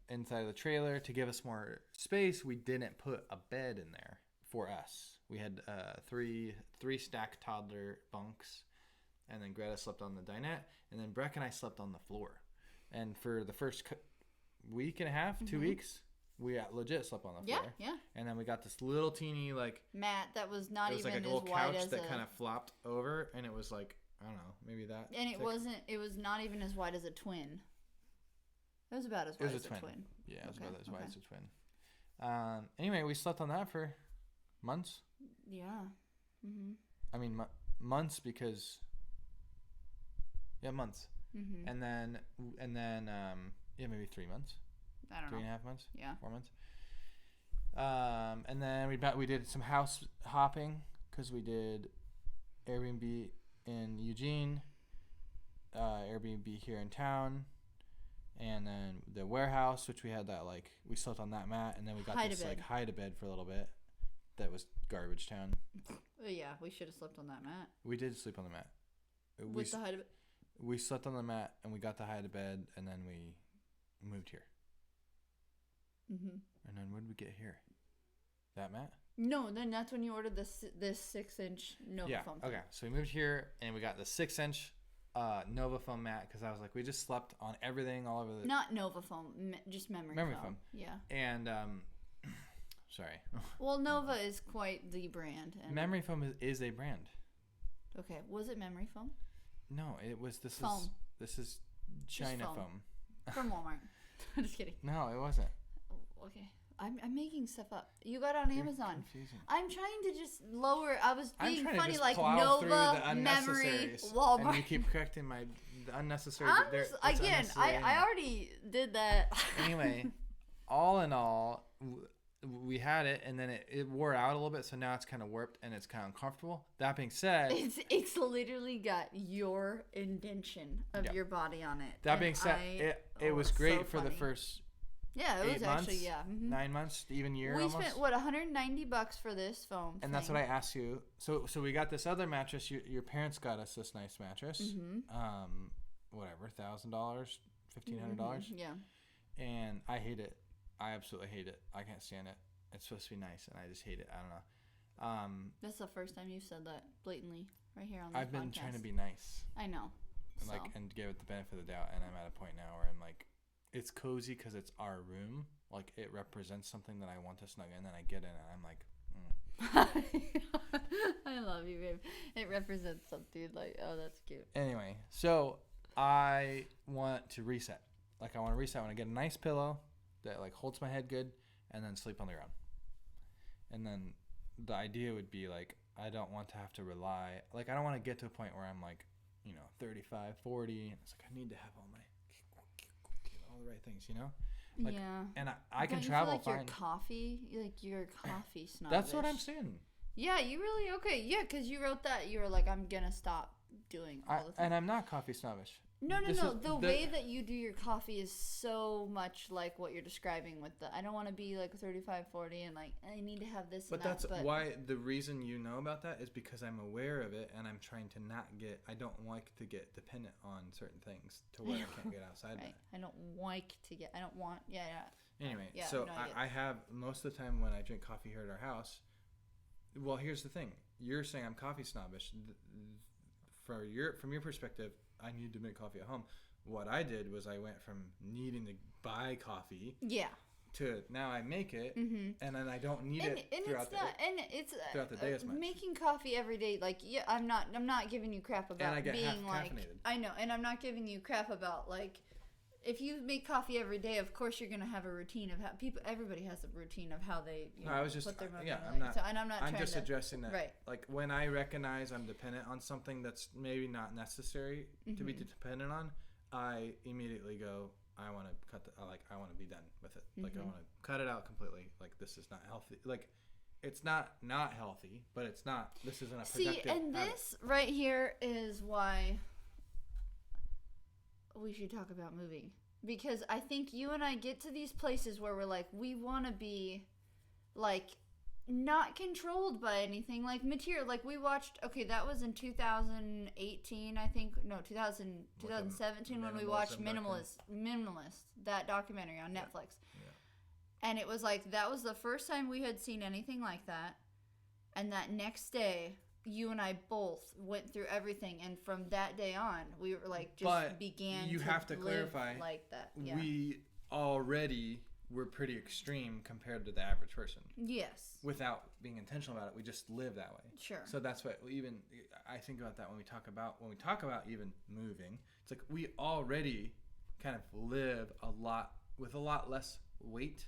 inside of the trailer to give us more space. We didn't put a bed in there for us. We had three stacked toddler bunks, and then Greta slept on the dinette, and then Breck and I slept on the floor. And for the first week and a half, 2 weeks, we legit slept on the floor. Yeah. And then we got this little teeny like mat that was not even like a as little wide couch as that kind of flopped over, and it was like, I don't know, maybe that. And it wasn't. It was not even as wide as a twin. It was about as wide as a twin. Yeah, it was about as wide as a twin. Anyway, we slept on that for months. Yeah. Mm-hmm. I mean, months because. Yeah, months. Mm-hmm. And then, maybe 3 months. I don't know. 3.5 months. Yeah. 4 months. And then we did some house hopping because we did Airbnb in Eugene, Airbnb here in town, and then the warehouse, which we had that like we slept on that mat, and then we got this like hide a bed for a little bit. That was garbage town. Yeah, we should have slept on that mat. We did sleep on the mat. With the hide a bed. We slept on the mat and we got the hide a bed, and then we moved here. Mm-hmm. And then what did we get here? That mat? No, then that's when you ordered this 6-inch Nova foam. Okay, so we moved here and we got the 6-inch Nova foam mat because I was like, we just slept on everything all over the. Not Nova foam, just memory foam. Yeah. And sorry. Well, Nova is quite the brand. And memory foam is a brand. Okay, was it memory foam? No, it was. Foam. This is China foam. From Walmart. I'm just kidding. No, it wasn't. Okay. I'm making stuff up. You got it on Amazon. Confusing. I'm trying to just lower. I was being funny, just like Nova, memory, Walmart. And you keep correcting my unnecessary. Again, I already did that. Anyway, all in all, we had it, and then it wore out a little bit, so now it's kind of warped and it's kind of uncomfortable. That being said, it's literally got your indentation of your body on it. That being said, it was great for the first. Yeah, it was 8 months, actually 9 months, even year. We almost. Spent what $190 for this foam. And that's what I asked you. So we got this other mattress. Your parents got us this nice mattress. Mm-hmm. Whatever, $1,000, $1,500. Mm-hmm. Yeah. And I hate it. I absolutely hate it. I can't stand it. It's supposed to be nice, and I just hate it. I don't know. That's the first time you've said that blatantly right here on the podcast. I've been trying to be nice. I know. And give it the benefit of the doubt, and I'm at a point now where I'm like, it's cozy because it's our room. Like, it represents something that I want to snug in, and I get in, and I'm like, I love you, babe. It represents something. Like, oh, that's cute. Anyway, so I want to reset. Like, I want to reset. I want to get a nice pillow that, like, holds my head good, and then sleep on the ground. And then the idea would be, like, I don't want to have to rely. Like, I don't want to get to a point where I'm, like, 35, 40, and it's like, I need to have all the right things, Like, yeah. And I can travel fine. You're coffee snobbish. That's what I'm saying. Yeah, you really okay. Yeah, because you wrote that. You were like, I'm gonna stop doing all the things. And I'm not coffee snobbish. No. The way that you do your coffee is so much like what you're describing with the, I don't want to be like 35, 40 and like, I need to have this but and that. But why, the reason you know about that is because I'm aware of it, and I'm trying to I don't like to get dependent on certain things to where I can't get outside right. that. I don't want, yeah. Anyway, yeah, so I have, most of the time when I drink coffee here at our house, well, here's the thing. You're saying I'm coffee snobbish. From your perspective, I need to make coffee at home. What I did was I went from needing to buy coffee to now I make it, and then I don't need it throughout the day as much. Making coffee every day, like, yeah, I'm not giving you crap about being like, caffeinated. I know, and I'm not giving you crap about like if you make coffee every day, of course you're gonna have a routine of how everybody has a routine of how they put their milk in. I'm just addressing that. Right. Like when I recognize I'm dependent on something that's maybe not necessary to be dependent on, I immediately go, I want to I want to be done with it. Like I want to cut it out completely. Like this is not healthy. Like it's not healthy, but this isn't a productive habit. This right here is why we should talk about moving, because I think you and I get to these places where we're like, we want to be like not controlled by anything, like material. Like we watched, that was in 2018, I think, no, 2017 when we watched Minimalist, that documentary on Netflix. Yeah. And it was like, that was the first time we had seen anything like that. And that next day, you and I both went through everything, and from that day on, we were like began. You have to clarify like that. Yeah. We already were pretty extreme compared to the average person. Yes. Without being intentional about it, we just live that way. Sure. So that's what I think about that when we talk about even moving. It's like we already kind of live with a lot less weight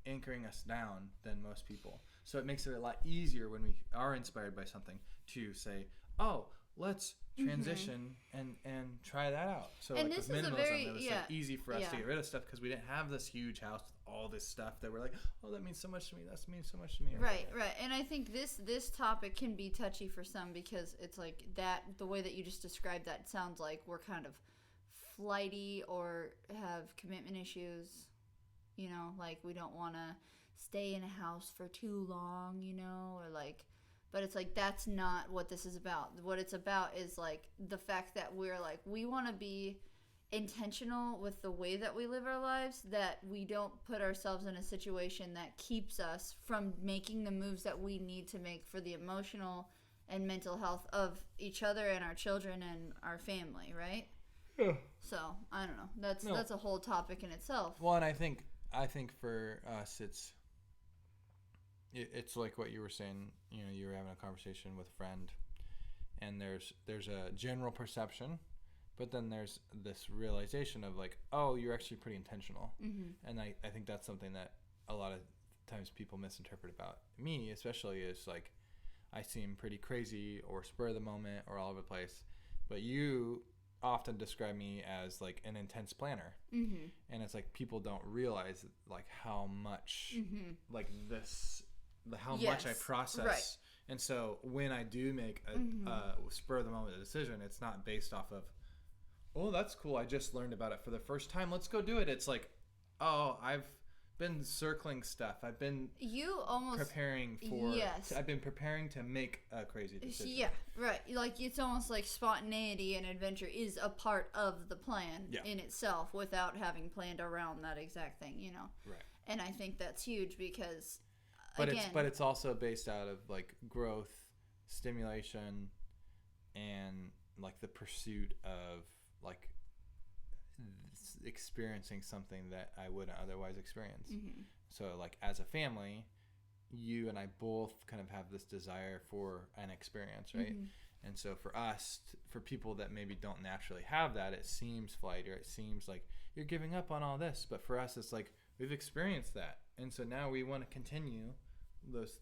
anchoring us down than most people. So it makes it a lot easier when we are inspired by something to say, oh, let's transition and try that out. So and like this with is minimalism, it was like easy for us to get rid of stuff because we didn't have this huge house with all this stuff that we're like, oh, that means so much to me. That means so much to me. Right. And I think this topic can be touchy for some because it's like that, the way that you just described that sounds like we're kind of flighty or have commitment issues. Like we don't want to stay in a house for too long, or like, but it's like that's not what this is about. What it's about is like the fact that we're like, we want to be intentional with the way that we live our lives, that we don't put ourselves in a situation that keeps us from making the moves that we need to make for the emotional and mental health of each other and our children and our family, right? Yeah. So I don't know. That's a whole topic in itself. Well, and I think for us, it's like what you were saying. You were having a conversation with a friend, and there's a general perception, but then there's this realization of like, oh, you're actually pretty intentional. And I think that's something that a lot of times people misinterpret about me, especially, is like I seem pretty crazy or spur of the moment or all over the place, but you often describe me as like an intense planner. And it's like people don't realize like how much like this much I process. Right. And so when I do make a spur of the moment decision, it's not based off of, oh, that's cool, I just learned about it for the first time, let's go do it. It's like, oh, I've been circling stuff. I've been preparing to make a crazy decision. Yeah, right. Like it's almost like spontaneity and adventure is a part of the plan in itself without having planned around that exact thing, Right. And I think that's huge because it's also based out of like growth, stimulation, and like the pursuit of like experiencing something that I wouldn't otherwise experience. So like as a family, you and I both kind of have this desire for an experience, right? And so for us, for people that maybe don't naturally have that, it seems flight, or it seems like you're giving up on all this. But for us, it's like we've experienced that, and so now we want to continue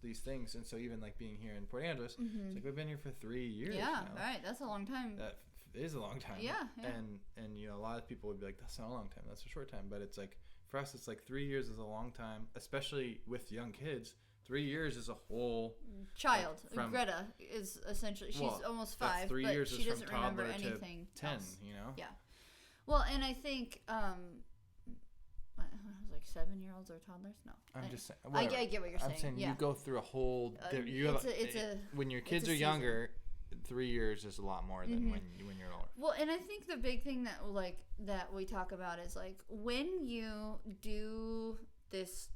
these things. And so even like being here in Port Angeles, it's like we've been here for 3 years. Yeah, now. Right. That's a long time. That is a long time. Yeah. And a lot of people would be like, that's not a long time, that's a short time. But it's like for us, it's like 3 years is a long time, especially with young kids. 3 years is a whole child. Like Greta is essentially, she's almost 5, 3 but years she doesn't remember anything to 10 else. Yeah. Well, and I think like 7-year-olds or toddlers. No, I'm just saying. I get what you're saying. I'm saying you go through a whole. When your kids are season. Younger, 3 years is a lot more than when you're older. Well, and I think the big thing that we talk about is like when you do this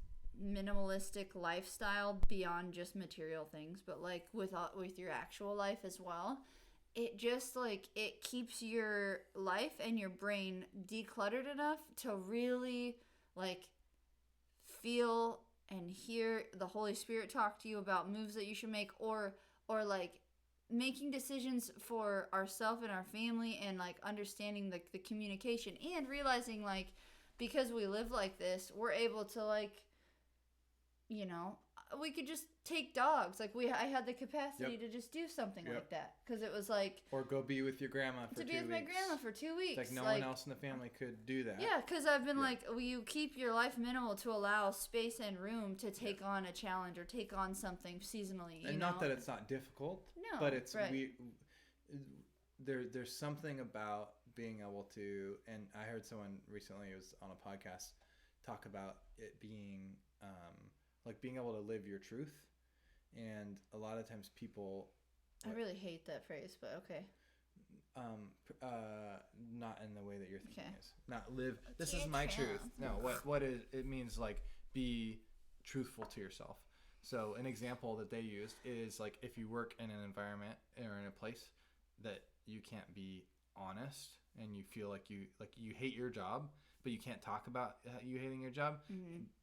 minimalistic lifestyle beyond just material things, but like with your actual life as well, it just like it keeps your life and your brain decluttered enough to really like feel and hear the Holy Spirit talk to you about moves that you should make, or like making decisions for ourselves and our family, and like understanding the communication, and realizing like because we live like this, we're able to like, you know, we could just take dogs. Like I had the capacity to just do something like that, because it was like, or go be with your grandma for 2 weeks. To be with my grandma for 2 weeks. It's like no one else in the family could do that. Yeah, because I've been like, well, you keep your life minimal to allow space and room to take on a challenge or take on something seasonally. And not that it's not difficult. No, but it's there's something about being able to, and I heard someone recently, it was on a podcast, talk about it being like being able to live your truth. And a lot of times people, I really hate that phrase, but okay. Not in the way that you're thinking is. Not live. This is my truth. No, what it means, like, be truthful to yourself. So an example that they used is like if you work in an environment or in a place that you can't be honest, and you feel like you hate your job, but you can't talk about you hating your job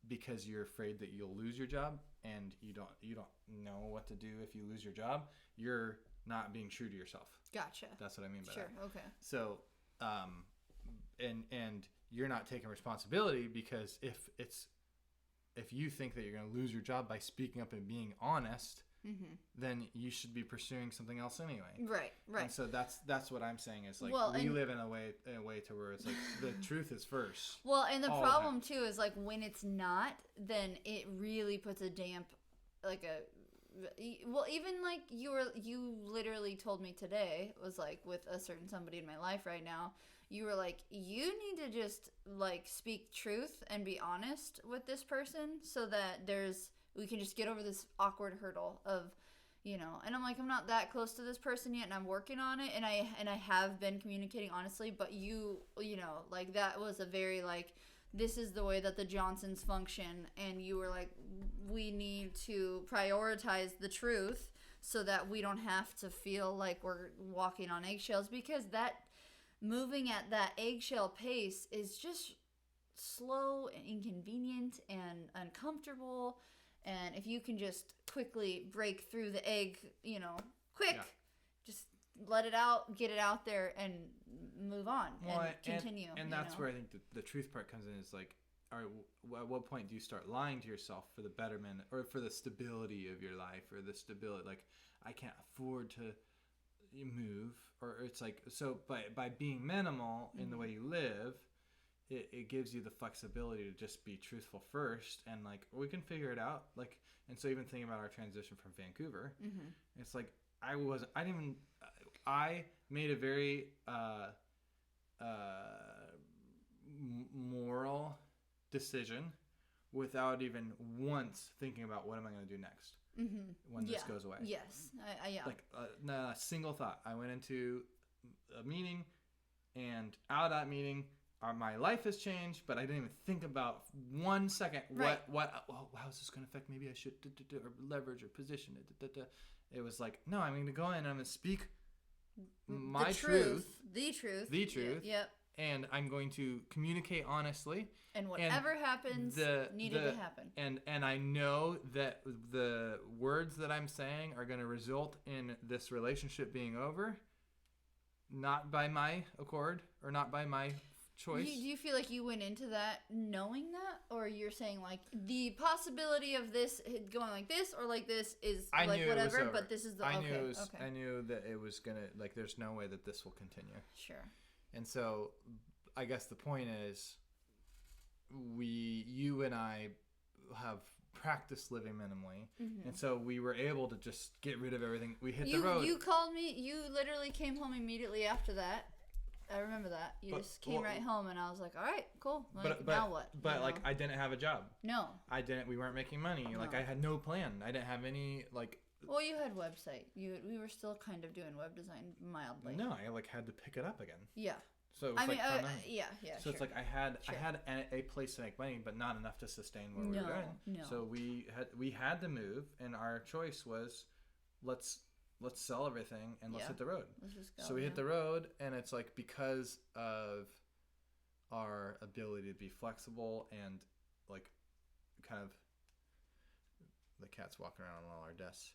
because you're afraid that you'll lose your job, and you don't know what to do if you lose your job. You're not being true to yourself. Gotcha. That's what I mean by that. Sure. Okay. So, and you're not taking responsibility, because if you think that you're going to lose your job by speaking up and being honest, then you should be pursuing something else anyway. Right. And so that's what I'm saying is like, we live in a way to where it's like the truth is first. Well, and the problem too is like when it's not, then it really puts a damp, like even like you literally told me today, was like with a certain somebody in my life right now, you were like, you need to just like speak truth and be honest with this person so that we can just get over this awkward hurdle of, you know. And I'm like, I'm not that close to this person yet, and I'm working on it, and I have been communicating honestly, but you know, like that was a very like, this is the way that the Johnsons function, and you were like, we need to prioritize the truth so that we don't have to feel like we're walking on eggshells, because that moving at that eggshell pace is just slow and inconvenient and uncomfortable. And if you can just quickly break through the egg, you know, just let it out, get it out there, and move on and continue. And that's where I think the truth part comes in, is like, all right, at what point do you start lying to yourself for the betterment or for the stability of your life, or the stability, like, I can't afford to move, or it's like, so by being minimal in the way you live, it gives you the flexibility to just be truthful first, and like, we can figure it out. Like, and so even thinking about our transition from Vancouver, it's like, I made a very moral decision without even once thinking about what am I going to do next when this goes away. Yes. Like not a single thought. I went into a meeting, and out of that meeting, my life has changed, but I didn't even think about 1 second how's this going to affect, maybe I should or leverage or position it. It was like, no, I'm going to go in and I'm going to speak my truth. The truth. Yep. And I'm going to communicate honestly. And whatever happens needed to happen. And I know that the words that I'm saying are going to result in this relationship being over, not by my accord or not by my choice. Do you feel like you went into that knowing that, or you're saying like the possibility of this going like this or like this is I like knew whatever, it was over. but this is the I knew that it was gonna, like, there's no way that this will continue. Sure. And so I guess the point is, you and I have practiced living minimally, and so we were able to just get rid of everything. We hit the road. You called me. You literally came home immediately after that. I remember that. You just came right home, and I was like, all right, cool. Like, now what? But, like, I didn't have a job. No. We weren't making money. No. Like, I had no plan. I didn't have any, like... Well, you had website. We were still kind of doing web design mildly. No, I, like, had to pick it up again. Yeah. So it was yeah. So sure. it's like I had a place to make money, but not enough to sustain what we were doing. No. So we had to move, and our choice was, let's sell everything and let's hit the road. Let's just go. So we hit the road, and it's like, because of our ability to be flexible and like kind of, the cat's walking around on all our desks.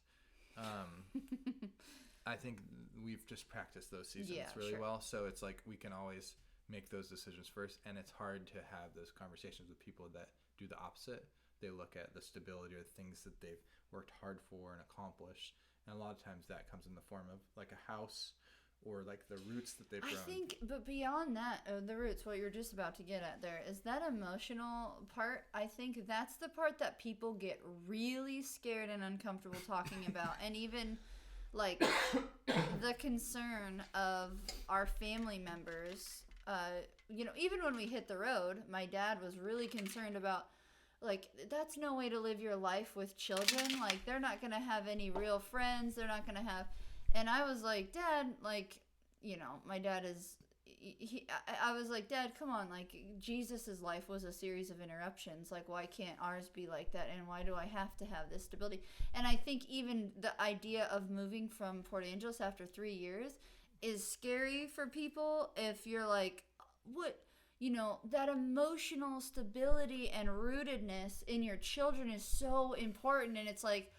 I think we've just practiced those seasons really well. So it's like we can always make those decisions first. And it's hard to have those conversations with people that do the opposite. They look at the stability or the things that they've worked hard for and accomplished. And a lot of times that comes in the form of like a house or like the roots that they've grown. I think, but beyond that, the roots, what you're just about to get at there, is that emotional part. I think that's the part that people get really scared and uncomfortable talking about. And even like the concern of our family members, even when we hit the road, my dad was really concerned about, like, that's no way to live your life with children. Like, they're not going to have any real friends. They're not going to have... And I was like, Dad, like, my dad is... I was like, Dad, come on. Like, Jesus's life was a series of interruptions. Like, why can't ours be like that? And why do I have to have this stability? And I think even the idea of moving from Port Angeles after 3 years is scary for people if you're like, what... that emotional stability and rootedness in your children is so important. And it's like,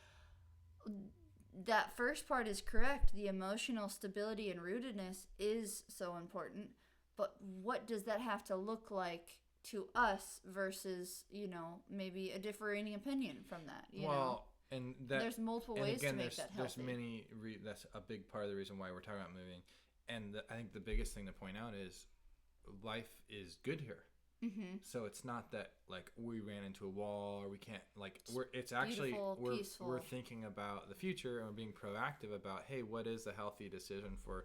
that first part is correct. The emotional stability and rootedness is so important. But what does that have to look like to us versus, maybe a differing opinion from that? And that, there's multiple ways to make that healthy. There's many, that's a big part of the reason why we're talking about moving. And I think the biggest thing to point out is, life is good here. Mm-hmm. So it's not that like we ran into a wall or we can't we're thinking about the future and we're being proactive about, hey, what is the healthy decision for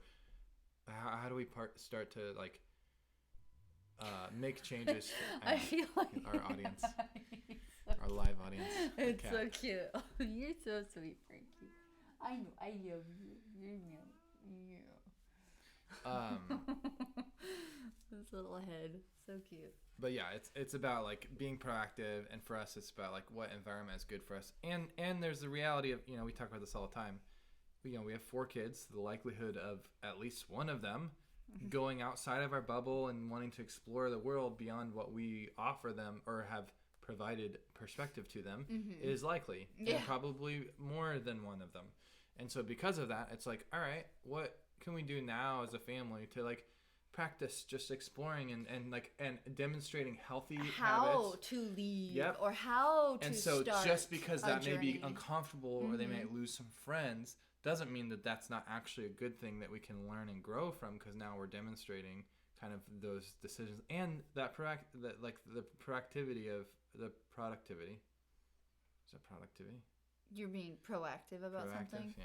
how do we start to like make changes I feel like our audience our live audience. It's so cute. You're so sweet, Frankie. I know, I love you. You this little head, so cute. But yeah, it's about like being proactive, and for us, it's about like what environment is good for us. And there's the reality of, we talk about this all the time. We have 4 kids. The likelihood of at least one of them going outside of our bubble and wanting to explore the world beyond what we offer them or have provided perspective to them is likely, and probably more than one of them. And so because of that, it's like, all right, what can we do now as a family to like practice just exploring and demonstrating healthy how habits. To leave or how to start. And so just because that may be uncomfortable or they may Mm-hmm. lose some friends doesn't mean that that's not actually a good thing that we can learn and grow from, because now we're demonstrating kind of those decisions and the proactivity of the productivity. Is that productivity? You're being proactive about something? Yeah.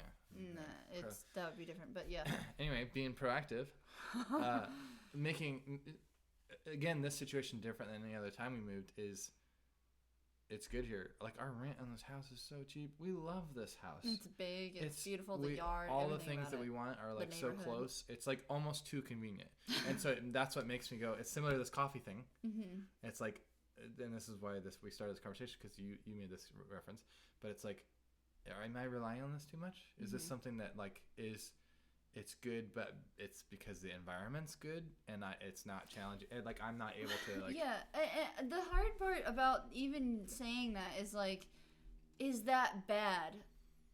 No, that would be different, but yeah. Anyway, being proactive, making, again, this situation different than any other time we moved is, it's good here. Like, our rent on this house is so cheap. We love this house. It's big. It's beautiful. The yard. All the things that we want are like so close. It's like almost too convenient. And so that's what makes me go, it's similar to this coffee thing. Mm-hmm. It's like, and this is why we started this conversation, because you made this reference, but it's like, am I relying on this too much? Is this something that like it's good, but it's because the environment's good and it's not challenging? Like, I'm not able to like. Yeah, and the hard part about even saying that is like, is that bad?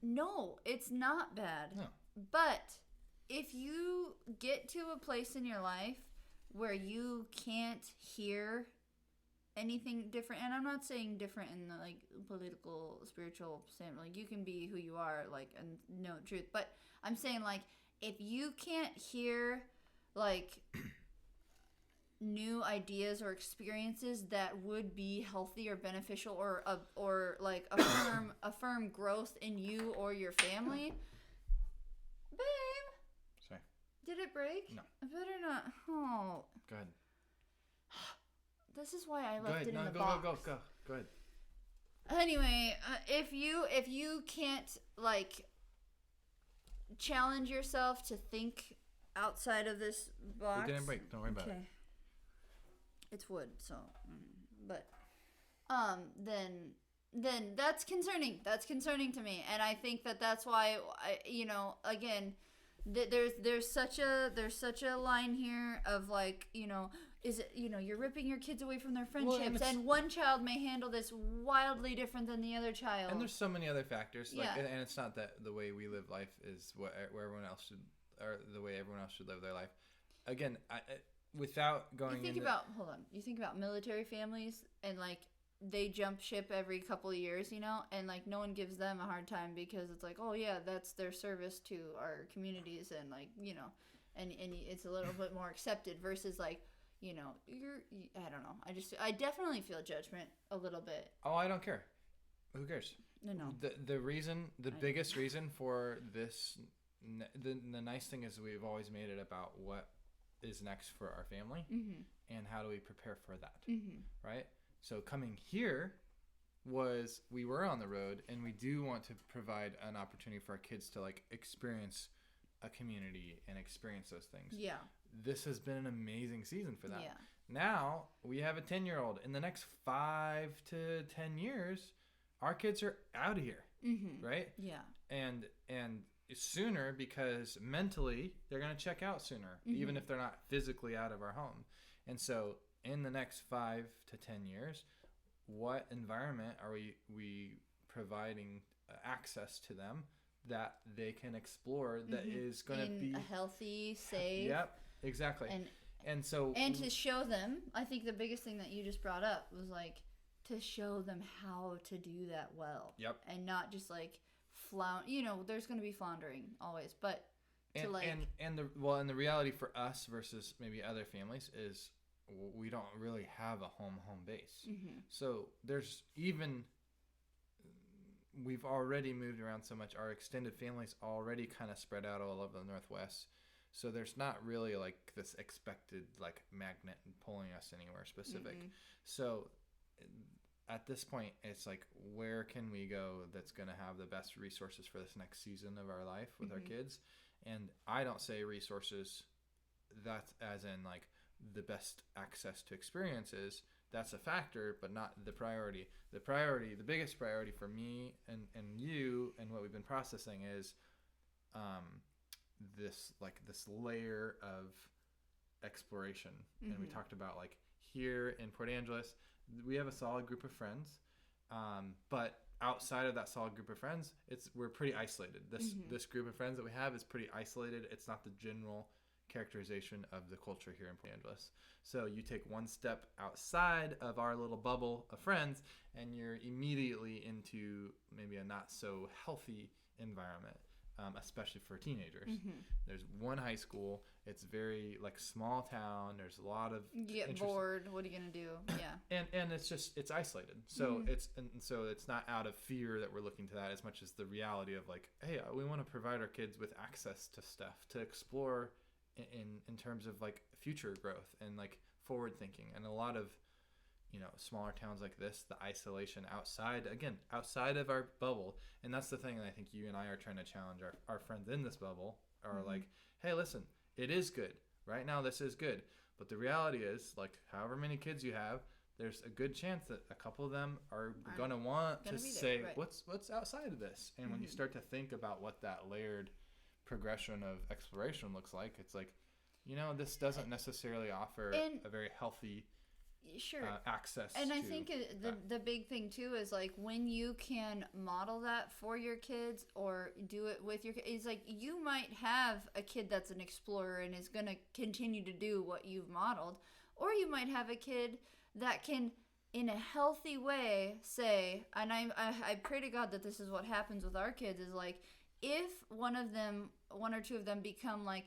No, it's not bad. No. But if you get to a place in your life where you can't hear anything different, and I'm not saying different in the like political, spiritual sense, like you can be who you are, like, and know truth, but I'm saying like, if you can't hear like new ideas or experiences that would be healthy or beneficial or like affirm growth in you or your family, babe. Sorry. Did it break? No. I better not. Oh. Go ahead. This is why I left it in the box. Go ahead. Anyway, if you can't like challenge yourself to think outside of this box, It didn't break. Don't worry about it. It's wood, so but then that's concerning. That's concerning to me, and I think that's why again, there's such a line here of like, is it, you're ripping your kids away from their friendships, and one child may handle this wildly different than the other child. And there's so many other factors. Like, and it's not that the way we live life is where everyone else should, or the way everyone else should live their life. Again, without going you think about military families, and like they jump ship every couple of years, and like no one gives them a hard time because it's like, oh yeah, that's their service to our communities, and like, and it's a little bit more accepted versus like, I don't know. I definitely feel judgment a little bit. Oh, I don't care. Who cares? No. The biggest reason for this, the nice thing is we've always made it about what is next for our family, and how do we prepare for that, right? So coming here we were on the road, and we do want to provide an opportunity for our kids to like experience a community and experience those things. Yeah. This has been an amazing season for that. Yeah. Now we have a 10-year-old. In the next 5 to 10 years, our kids are out of here, right? Yeah. And sooner, because mentally they're going to check out sooner, even if they're not physically out of our home. And so in the next 5 to 10 years, what environment are we providing access to them that they can explore that is going to be a healthy, safe. Yep, exactly. And to show them, I think the biggest thing that you just brought up was like to show them how to do that well. Yep. And not just like there's going to be floundering always, but the reality for us versus maybe other families is we don't really have a home base. So there's we've already moved around so much. Our extended family's already kind of spread out all over the Northwest. So there's not really like this expected like magnet pulling us anywhere specific. So at this point, it's like, where can we go that's going to have the best resources for this next season of our life with our kids? And I don't say resources, that's as in like the best access to experiences. That's a factor, but not the priority. The biggest priority for me and you and what we've been processing is this layer of exploration. And we talked about like here in Port Angeles, we have a solid group of friends, but outside of that solid group of friends, we're pretty isolated. This group of friends that we have is pretty isolated. It's not the general characterization of the culture here in Port Angeles. So you take one step outside of our little bubble of friends, and you're immediately into maybe a not so healthy environment, especially for teenagers. There's one high school. It's very like small town. There's a lot of you get bored. What are you gonna do? Yeah. and it's isolated. So it's not out of fear that we're looking to that as much as the reality of like, hey, we want to provide our kids with access to stuff to explore in terms of like future growth and like forward thinking. And a lot of smaller towns like this, the isolation outside of our bubble. And that's the thing that I think you and I are trying to challenge our friends in this bubble are like, hey, listen, it is good right now, this is good, but the reality is like however many kids you have, there's a good chance that a couple of them are going to want to say there, right. what's outside of this. And when you start to think about what that layered progression of exploration looks like, it's like, this doesn't necessarily offer a very healthy access. And I think the big thing too is like when you can model that for your kids or do it with your kids, it's like you might have a kid that's an explorer and is going to continue to do what you've modeled, or you might have a kid that can in a healthy way say, and I pray to God that this is what happens with our kids, is like if one or two of them become like,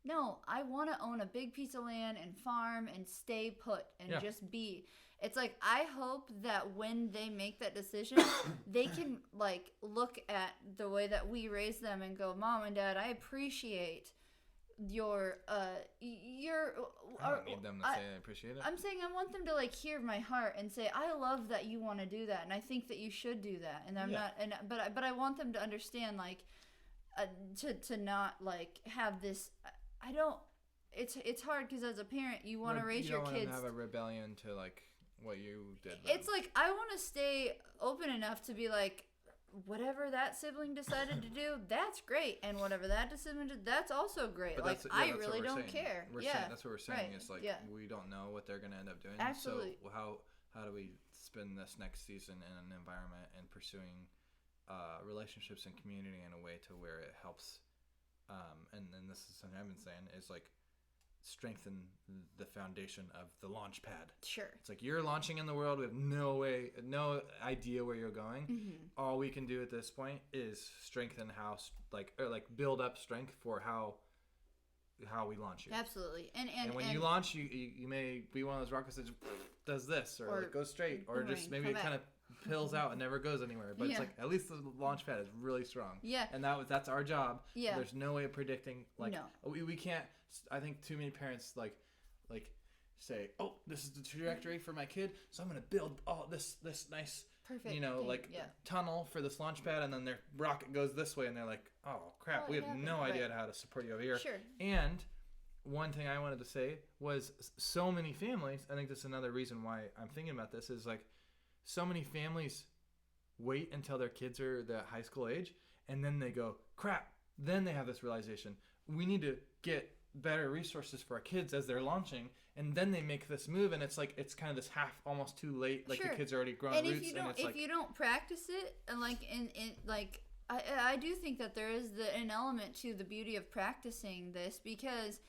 no, I want to own a big piece of land and farm and stay put and just be. It's like, I hope that when they make that decision, they can like look at the way that we raise them and go, Mom and Dad, I appreciate your I don't need them to say I appreciate it. I'm saying I want them to like hear my heart and say, I love that you want to do that, and I think that you should do that. And but I want them to understand like to not like have this. I don't. It's hard because as a parent, you want to raise your kids. You don't want to have a rebellion to like what you did. It's like I want to stay open enough to be like, whatever that sibling decided to do, that's great, and whatever that sibling did, that's also great. But like I really don't saying. care. That's what we're saying. It's like we don't know what they're gonna end up doing. Absolutely. So how do we spend this next season in an environment and pursuing relationships and community in a way to where it helps? And this is something I've been saying is like strengthen the foundation of the launch pad. Sure. It's like you're launching in the world with no idea where you're going. Mm-hmm. All we can do at this point is strengthen build up strength for how we launch you. Absolutely. And when you launch, you may be one of those rockets that just does this or like goes straight or just maybe it kind of pills out and never goes anywhere. But it's like at least the launch pad is really strong. Yeah. And that's our job. Yeah. There's no way of predicting. Like no. we can't. I think too many parents like say, oh, this is the trajectory for my kid, so I'm gonna build all this nice perfect tunnel for this launch pad, and then their rocket goes this way, and they're like, oh crap, we have no idea how to support you over here. Sure. And one thing I wanted to say was so many families, I think this is another reason why I'm thinking about this, is like so many families wait until their kids are the high school age, and then they go, crap, then they have this realization, we need to get better resources for our kids as they're launching, and then they make this move, and it's like it's kind of this half almost too late, like the kids are already grown and roots, if you don't practice it, and I do think that there is an element to the beauty of practicing this, because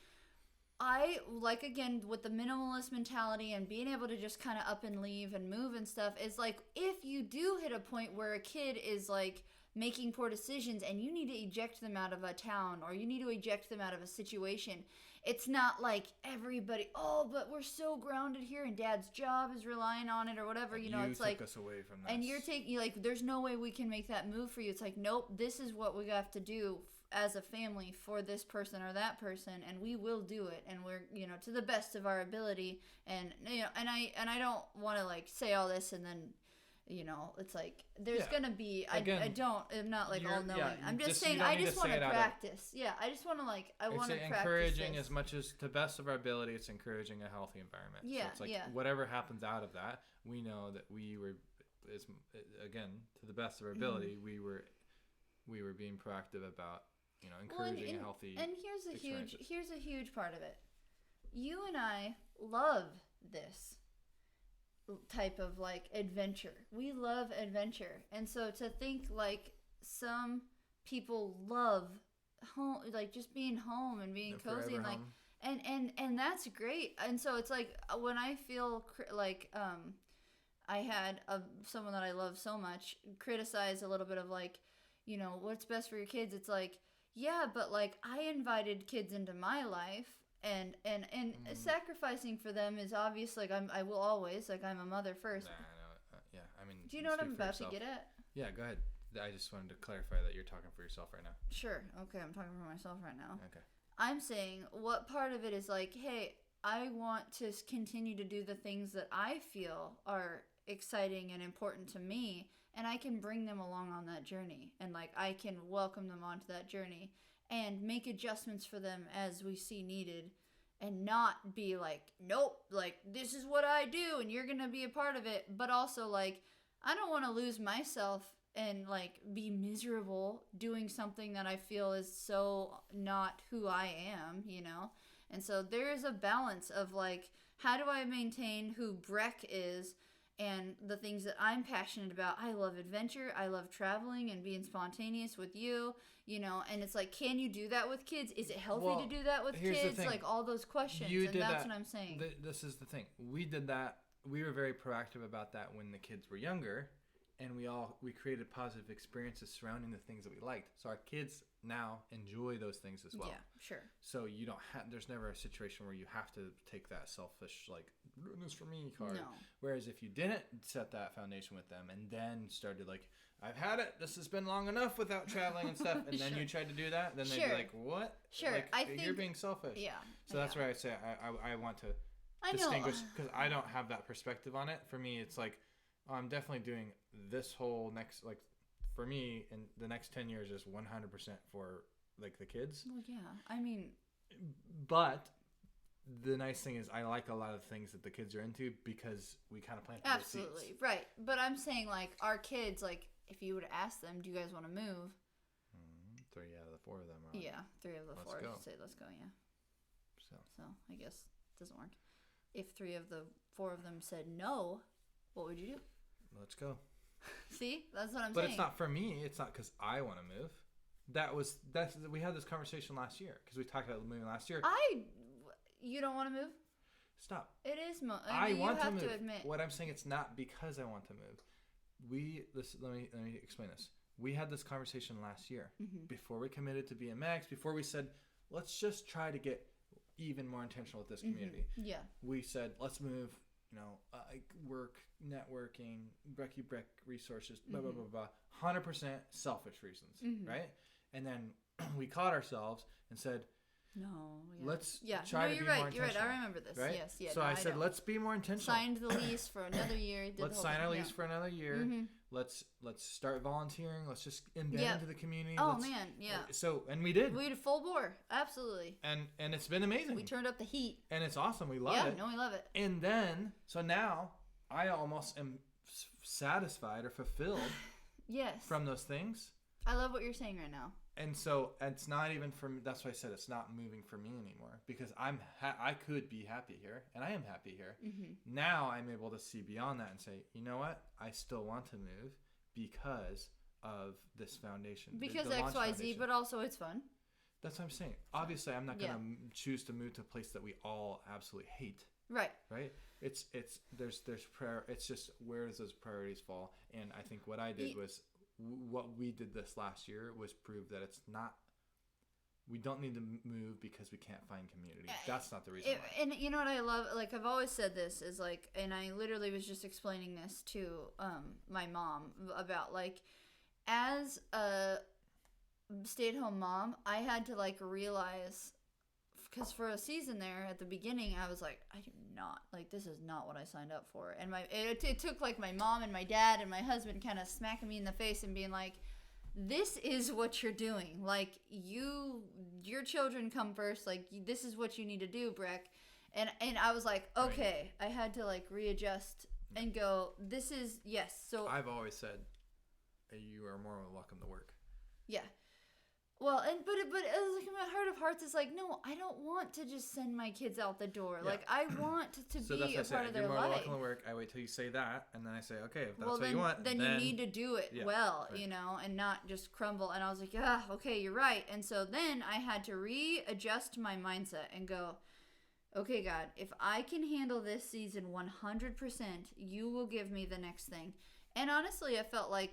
I like, again, with the minimalist mentality and being able to just kind of up and leave and move and stuff, is like if you do hit a point where a kid is like making poor decisions and you need to eject them out of a town or you need to eject them out of a situation, it's not like everybody, oh, but we're so grounded here and dad's job is relying on it or whatever, it's like, us away from this. And you're taking, like, there's no way we can make that move for you. It's like, nope, this is what we have to do as a family for this person or that person, and we will do it, and we're, to the best of our ability. And and I don't want to like say all this and then it's like there's gonna be I'm not like all knowing. I'm just saying I just want to practice. I just want to I want to practice. Encouraging as much as to the best of our ability. It's encouraging a healthy environment. Yeah, so it's like whatever happens out of that, we know that we were, again, to the best of our ability, we were being proactive about encouraging a healthy. And here's a huge part of it. You and I love this type of like adventure. We love adventure, and so to think like some people love home, like just being home and being cozy and like and that's great. And so it's like when I feel like I had someone that I love so much criticize a little bit of like what's best for your kids. It's like, yeah, but like I invited kids into my life. And sacrificing for them is obvious. Like I will always, like I'm a mother first. I mean. Do you know what I'm about to get at? Yeah, go ahead. I just wanted to clarify that you're talking for yourself right now. Sure. Okay, I'm talking for myself right now. Okay. I'm saying what part of it is like, hey, I want to continue to do the things that I feel are exciting and important to me, and I can bring them along on that journey, and like I can welcome them onto that journey. And make adjustments for them as we see needed, and not be like, nope, like this is what I do and you're gonna be a part of it. But also like, I don't want to lose myself and like be miserable doing something that I feel is so not who I am, And so there is a balance of like, how do I maintain who Breck is and the things that I'm passionate about? I love adventure. I love traveling and being spontaneous with you, and it's like, can you do that with kids? Is it healthy to do that with kids? Like all those questions. That's what I'm saying. This is the thing. We did that. We were very proactive about that when the kids were younger, and we created positive experiences surrounding the things that we liked. So our kids now enjoy those things as well. Yeah, sure. So you don't there's never a situation where you have to take that selfish, like, doing this for me card. No. Whereas if you didn't set that foundation with them and then started like, I've had it, this has been long enough without traveling and stuff, and then you tried to do that, then they'd be like, what? Sure. Like, I think you're being selfish. Yeah. So that's where I say I want to distinguish, because I don't have that perspective on it. For me, it's like, I'm definitely doing this whole next, like, for me, in the next 10 years is 100% for like the kids. Well, yeah. I mean, but the nice thing is I like a lot of things that the kids are into because we kind of plant the absolutely seeds. Right. But I'm saying like our kids, like if you would ask them, do you guys want to move? 3 out of the 4 of them are. Yeah, 3 of the 4 go. say let's go. Yeah. So I guess it doesn't work. If 3 of the 4 of them said no, what would you do? Let's go. See, that's what I'm saying. But it's not for me. It's not because I want to move. We had this conversation last year because we talked about moving last year. You don't want to move? Stop. It is. I want to move. To admit. What I'm saying, it's not because I want to move. Let me explain this. We had this conversation last year before we committed to BMX. Before we said, let's just try to get even more intentional with this community. Yeah. We said, let's move. Work, networking, Brecky Breck resources, blah, blah, blah, blah. 100% selfish reasons, right? And then we caught ourselves and said, no, let's try to be more intentional. You're right. I remember this. Right? Yes, yeah. So I said, let's be more intentional. Signed the lease for another year. Let's sign our lease for another year. Let's start volunteering. Let's just embed into the community. Oh, man, yeah. And we did. We did full bore. Absolutely. And it's been amazing. We turned up the heat. And it's awesome. We love it. Yeah, no, we love it. And then, so now I almost am satisfied or fulfilled yes. from those things. I love what you're saying right now. And so it's not even for me. That's why I said it's not moving for me anymore because I could be happy here and I am happy here. Now I'm able to see beyond that and say, you know what? I still want to move because of this foundation. Because X, Y, Z, but also it's fun. That's what I'm saying. Obviously, I'm not going to choose to move to a place that we all absolutely hate. Right. Right. There's prayer. It's just where does those priorities fall? And I think what I did was what we did this last year was prove that it's not. We don't need to move because we can't find community. That's not the reason why. And you know what I love? Like I've always said this is like, and I literally was just explaining this to my mom about like, as a stay-at-home mom, I had to like realize. Because for a season there at the beginning, I was like, I do not, like, this is not what I signed up for. And it took, like, my mom and my dad and my husband kind of smacking me in the face and being like, this is what you're doing. Like, your children come first. Like, this is what you need to do, Breck. And I was like, okay. I had to, like, readjust and go, this is, yes. So I've always said, you are more than welcome to work. Yeah. Well, but it was like in my heart of hearts, it's like, no, I don't want to just send my kids out the door. Yeah. Like, I want to be a part of their life. You're more welcome to work. I wait till you say that, and then I say, okay, if that's what you want, then you need to do it you know, and not just crumble. And I was like, yeah, okay, you're right. And so then I had to readjust my mindset and go, okay, God, if I can handle this season 100%, you will give me the next thing. And honestly, I felt like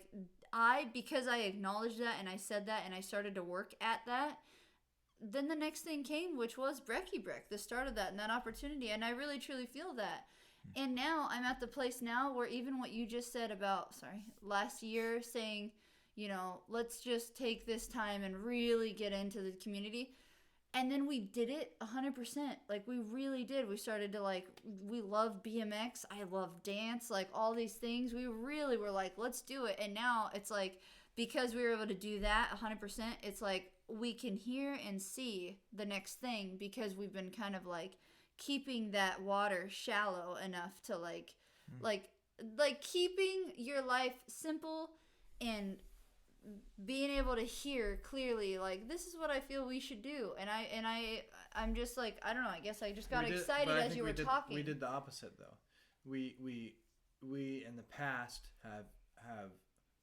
because I acknowledged that and I said that and I started to work at that, then the next thing came, which was Brecky Breck, the start of that and that opportunity. And I really, truly feel that. And now I'm at the place now where even what you just said about, last year saying, you know, let's just take this time and really get into the community. And then we did it 100%. Like, we really did. We started to, like, we love BMX. I love dance. Like, all these things. We really were like, let's do it. And now it's like, because we were able to do that 100%, it's like we can hear and see the next thing because we've been kind of, like, keeping that water shallow enough to, like, keeping your life simple and being able to hear clearly, like, this is what I feel we should do. And I'm just like, I don't know, I guess I just got excited as you were talking. We did the opposite though. We in the past have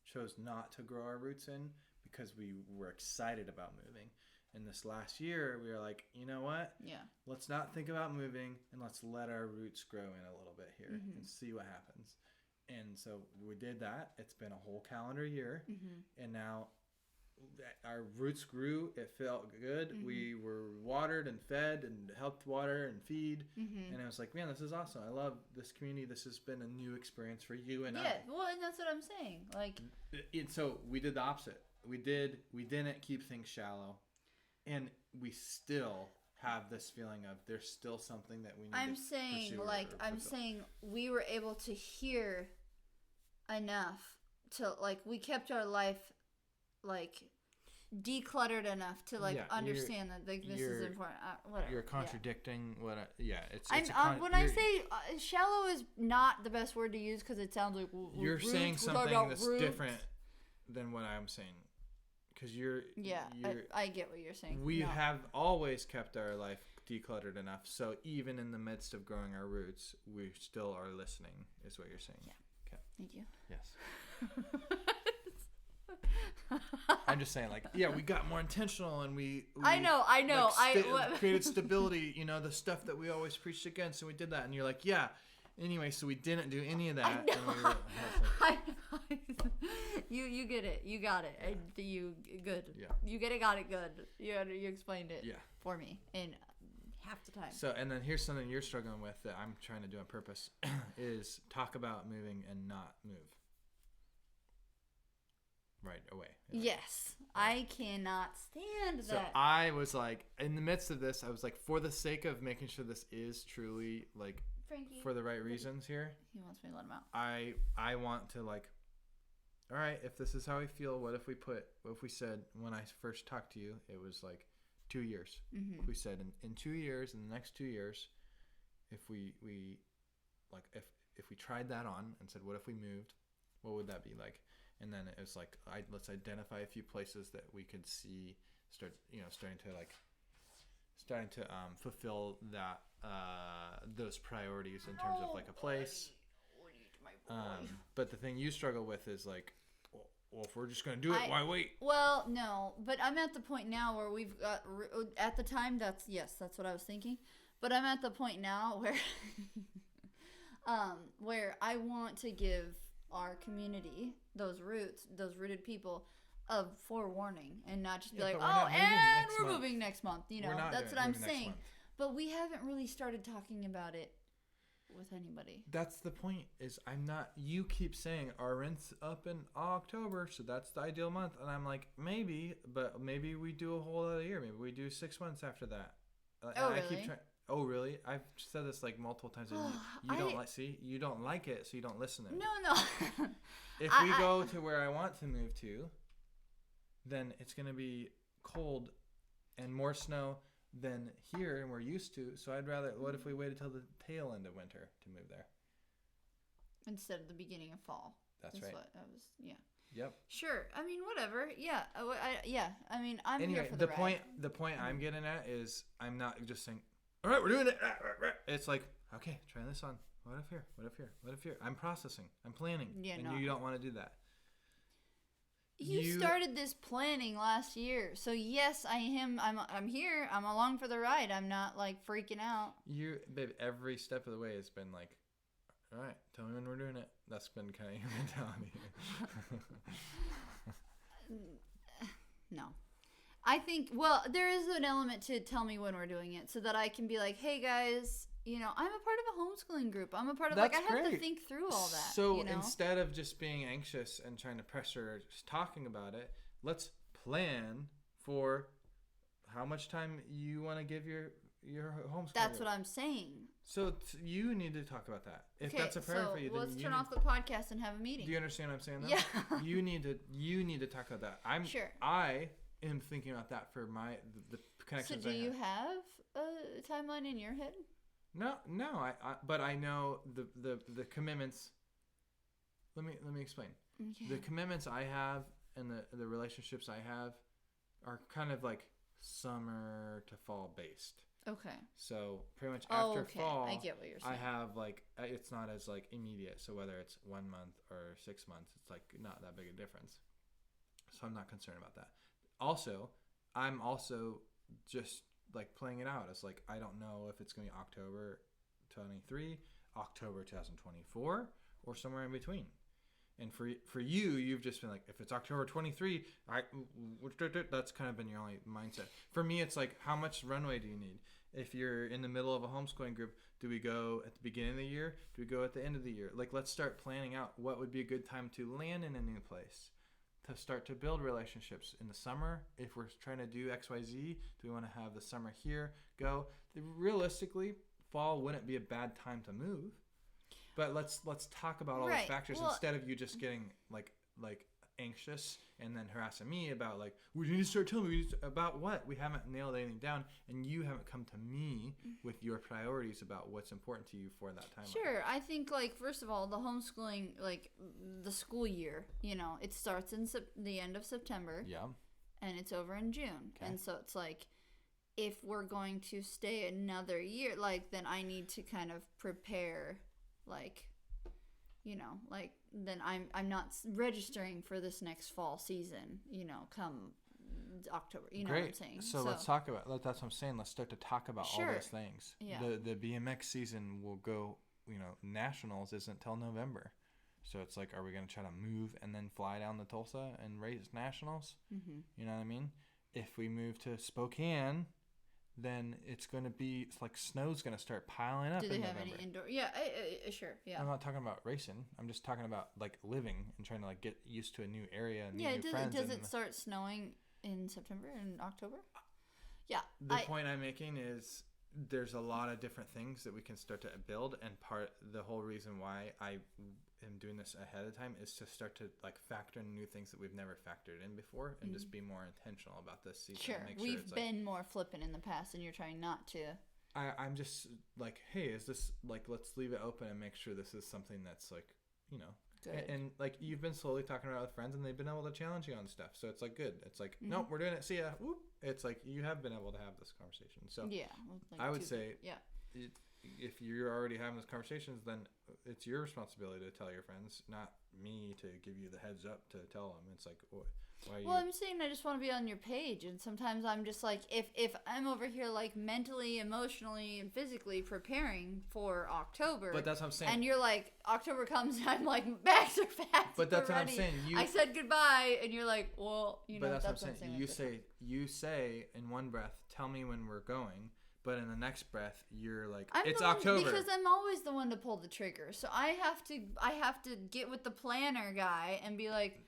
chose not to grow our roots in because we were excited about moving. And this last year we were like, you know what? Yeah. Let's not think about moving and let's let our roots grow in a little bit here and see what happens. And so we did that. It's been a whole calendar year. And now our roots grew. It felt good. We were watered and fed and helped water and feed. And I was like, man, this is awesome. I love this community. This has been a new experience for you and I. Yeah, well, and that's what I'm saying. Like, and so we did the opposite. We didn't keep things shallow. And we still have this feeling of there's still something that we need to pursue. I'm saying we were able to hear enough to, like, we kept our life, like, decluttered enough to, like, understand that, like, this is important. Whatever. You're contradicting what when I say shallow is not the best word to use because it sounds like you're saying something that's different. than what I'm saying. Because you're... I get what you're saying. We have always kept our life decluttered enough, so even in the midst of growing our roots, we still are listening, is what you're saying. Yeah. Okay. Thank you. Yes. I'm just saying, like, yeah, we got more intentional, and we I know. Like, created stability, you know, the stuff that we always preached against, and we did that, and you're like, yeah. Anyway, so we didn't do any of that. I know. And we were, you get it. You got it. Yeah. You good. Yeah. You get it. Got it. Good. You explained it. Yeah. For me in half the time. So, and then here's something you're struggling with that I'm trying to do on purpose is talk about moving and not move right away. Yes. I cannot stand that. So I was like, in the midst of this, I was like, for the sake of making sure this is truly like Frankie, for the right reasons here. He wants me to let him out. I want to like, all right, if this is how we feel, what if we said when I first talked to you, it was like 2 years. Mm-hmm. We said in 2 years, in the next 2 years, if we like if we tried that on and said, what if we moved, what would that be like? And then it was like, let's identify a few places that we could see starting to fulfill that those priorities in terms of like a place. But the thing you struggle with is like, well, if we're just going to do it, why wait? Well, no, but I'm at the point now where we've got, at the time, that's what I was thinking. But I'm at the point now where, where I want to give our community, those rooted people, a forewarning and not just be like, oh, and we're moving next month. You know, that's what I'm saying. But we haven't really started talking about it with anybody. That's the point. Is you keep saying our rent's up in October, so that's the ideal month, and I'm like, maybe we do a whole other year. Maybe we do 6 months after that. Really? I keep trying. Oh, really? I've said this like multiple times. And you don't like it, so you don't listen to me. No. If we go to where I want to move to, then it's going to be cold and more snow than here and we're used to. So I'd rather, what if we waited till the tail end of winter to move there? Instead of the beginning of fall. That's right. What I was, yeah. Yep. Sure. I mean, whatever. Yeah. I mean, I'm anyway, here for the ride. The point I'm getting at is I'm not just saying, all right, we're doing it. It's like, okay, try this on. What if here? What if here? What if here? I'm processing. I'm planning. Yeah, and you don't want to do that. You started this planning last year, so yes, I am. I'm here. I'm along for the ride. I'm not like freaking out. Babe, every step of the way has been like, all right, tell me when we're doing it. That's been kind of your mentality. No, I think. Well, there is an element to tell me when we're doing it, so that I can be like, hey guys. You know, I'm a part of a homeschooling group. I'm a part of, I have to think through all that. So instead of just being anxious and trying to pressure, just talking about it, let's plan for how much time you want to give your homeschooling. That's what I'm saying. So you need to talk about that. If that's apparent for you, then let's turn off the podcast and have a meeting. Do you understand what I'm saying? Though? Yeah. You need to talk about that. I am thinking about that for the connections. So do you have a timeline in your head? No, but I know the commitments. Let me explain. Okay. The commitments I have and the relationships I have are kind of like summer to fall based. Okay. So pretty much after fall, I get what you're saying. I have like, it's not as like immediate. So whether it's 1 month or 6 months, it's like not that big a difference. So I'm not concerned about that. Also, I'm also just like playing it out. It's like, I don't know if it's going to be October 23, October 2024, or somewhere in between. And for you, you've just been like, if it's October 23, that's kind of been your only mindset. For me, it's like, how much runway do you need? If you're in the middle of a homeschooling group, do we go at the beginning of the year? Do we go at the end of the year? Like, let's start planning out what would be a good time to land in a new place, to start to build relationships in the summer. If we're trying to do XYZ, do we want to have the summer here go? Realistically, fall wouldn't be a bad time to move. But let's talk about all those factors instead of you just getting like anxious and then harassing me about like, we need to start telling me about what? We haven't nailed anything down, and you haven't come to me with your priorities about what's important to you for that time. Sure. I think, like, first of all, the homeschooling, like, the school year, you know, it starts in the end of September. Yeah. And it's over in June. Okay. And so it's like, if we're going to stay another year, like, then I need to kind of prepare, like, you know, like, then I'm not registering for this next fall season, you know, come October. You know what I'm saying? So let's talk about, that's what I'm saying. Let's start to talk about all those things. Yeah. The BMX season will go, you know, nationals isn't till November. So it's like, are we going to try to move and then fly down to Tulsa and race nationals? Mm-hmm. You know what I mean? If we move to Spokane, then it's going to be, it's like snow's going to start piling up. Do they in have November. any indoor? Yeah, sure. Yeah. I'm not talking about racing. I'm just talking about like living and trying to like get used to a new area and new friends. Does it start snowing in September and October? Yeah. The point I'm making is there's a lot of different things that we can start to build, and the whole reason why I am doing this ahead of time is to start to like factor in new things that we've never factored in before, and just be more intentional about this season. Sure, we've been more flippant in the past, and you're trying not to. I'm just like, hey, is this like, let's leave it open and make sure this is something that's like, you know, good. And like you've been slowly talking about it with friends, and they've been able to challenge you on stuff, so it's like good. It's like, nope, we're doing it. See ya. Whoop. It's like you have been able to have this conversation. So yeah, like I would say, if you're already having those conversations, then it's your responsibility to tell your friends, not me to give you the heads up to tell them. It's like, why? Well, I'm saying I just want to be on your page, and sometimes I'm just like, if I'm over here like mentally, emotionally, and physically preparing for October, but that's what I'm saying. And you're like, October comes, and I'm like, bags are packed. But that's what I'm saying. I said goodbye, and you're like, well, you know. But that's what I'm saying. You say in one breath, tell me when we're going. But in the next breath, you're like, it's October. Because I'm always the one to pull the trigger. So I have to get with the planner guy and be like,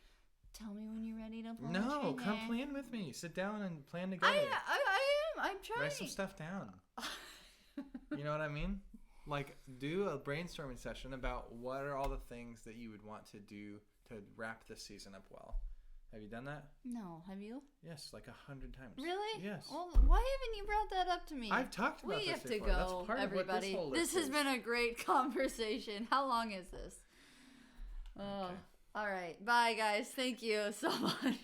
tell me when you're ready to pull the trigger. No, come plan with me. Sit down and plan together. I am. I'm trying. Write some stuff down. You know what I mean? Like, do a brainstorming session about what are all the things that you would want to do to wrap this season up well. Have you done that? No. Have you? Yes, like 100 times. Really? Yes. Well, why haven't you brought that up to me? I've talked about this before. We have to go, everybody. This has been a great conversation. How long is this? Oh, okay. All right. Bye, guys. Thank you so much.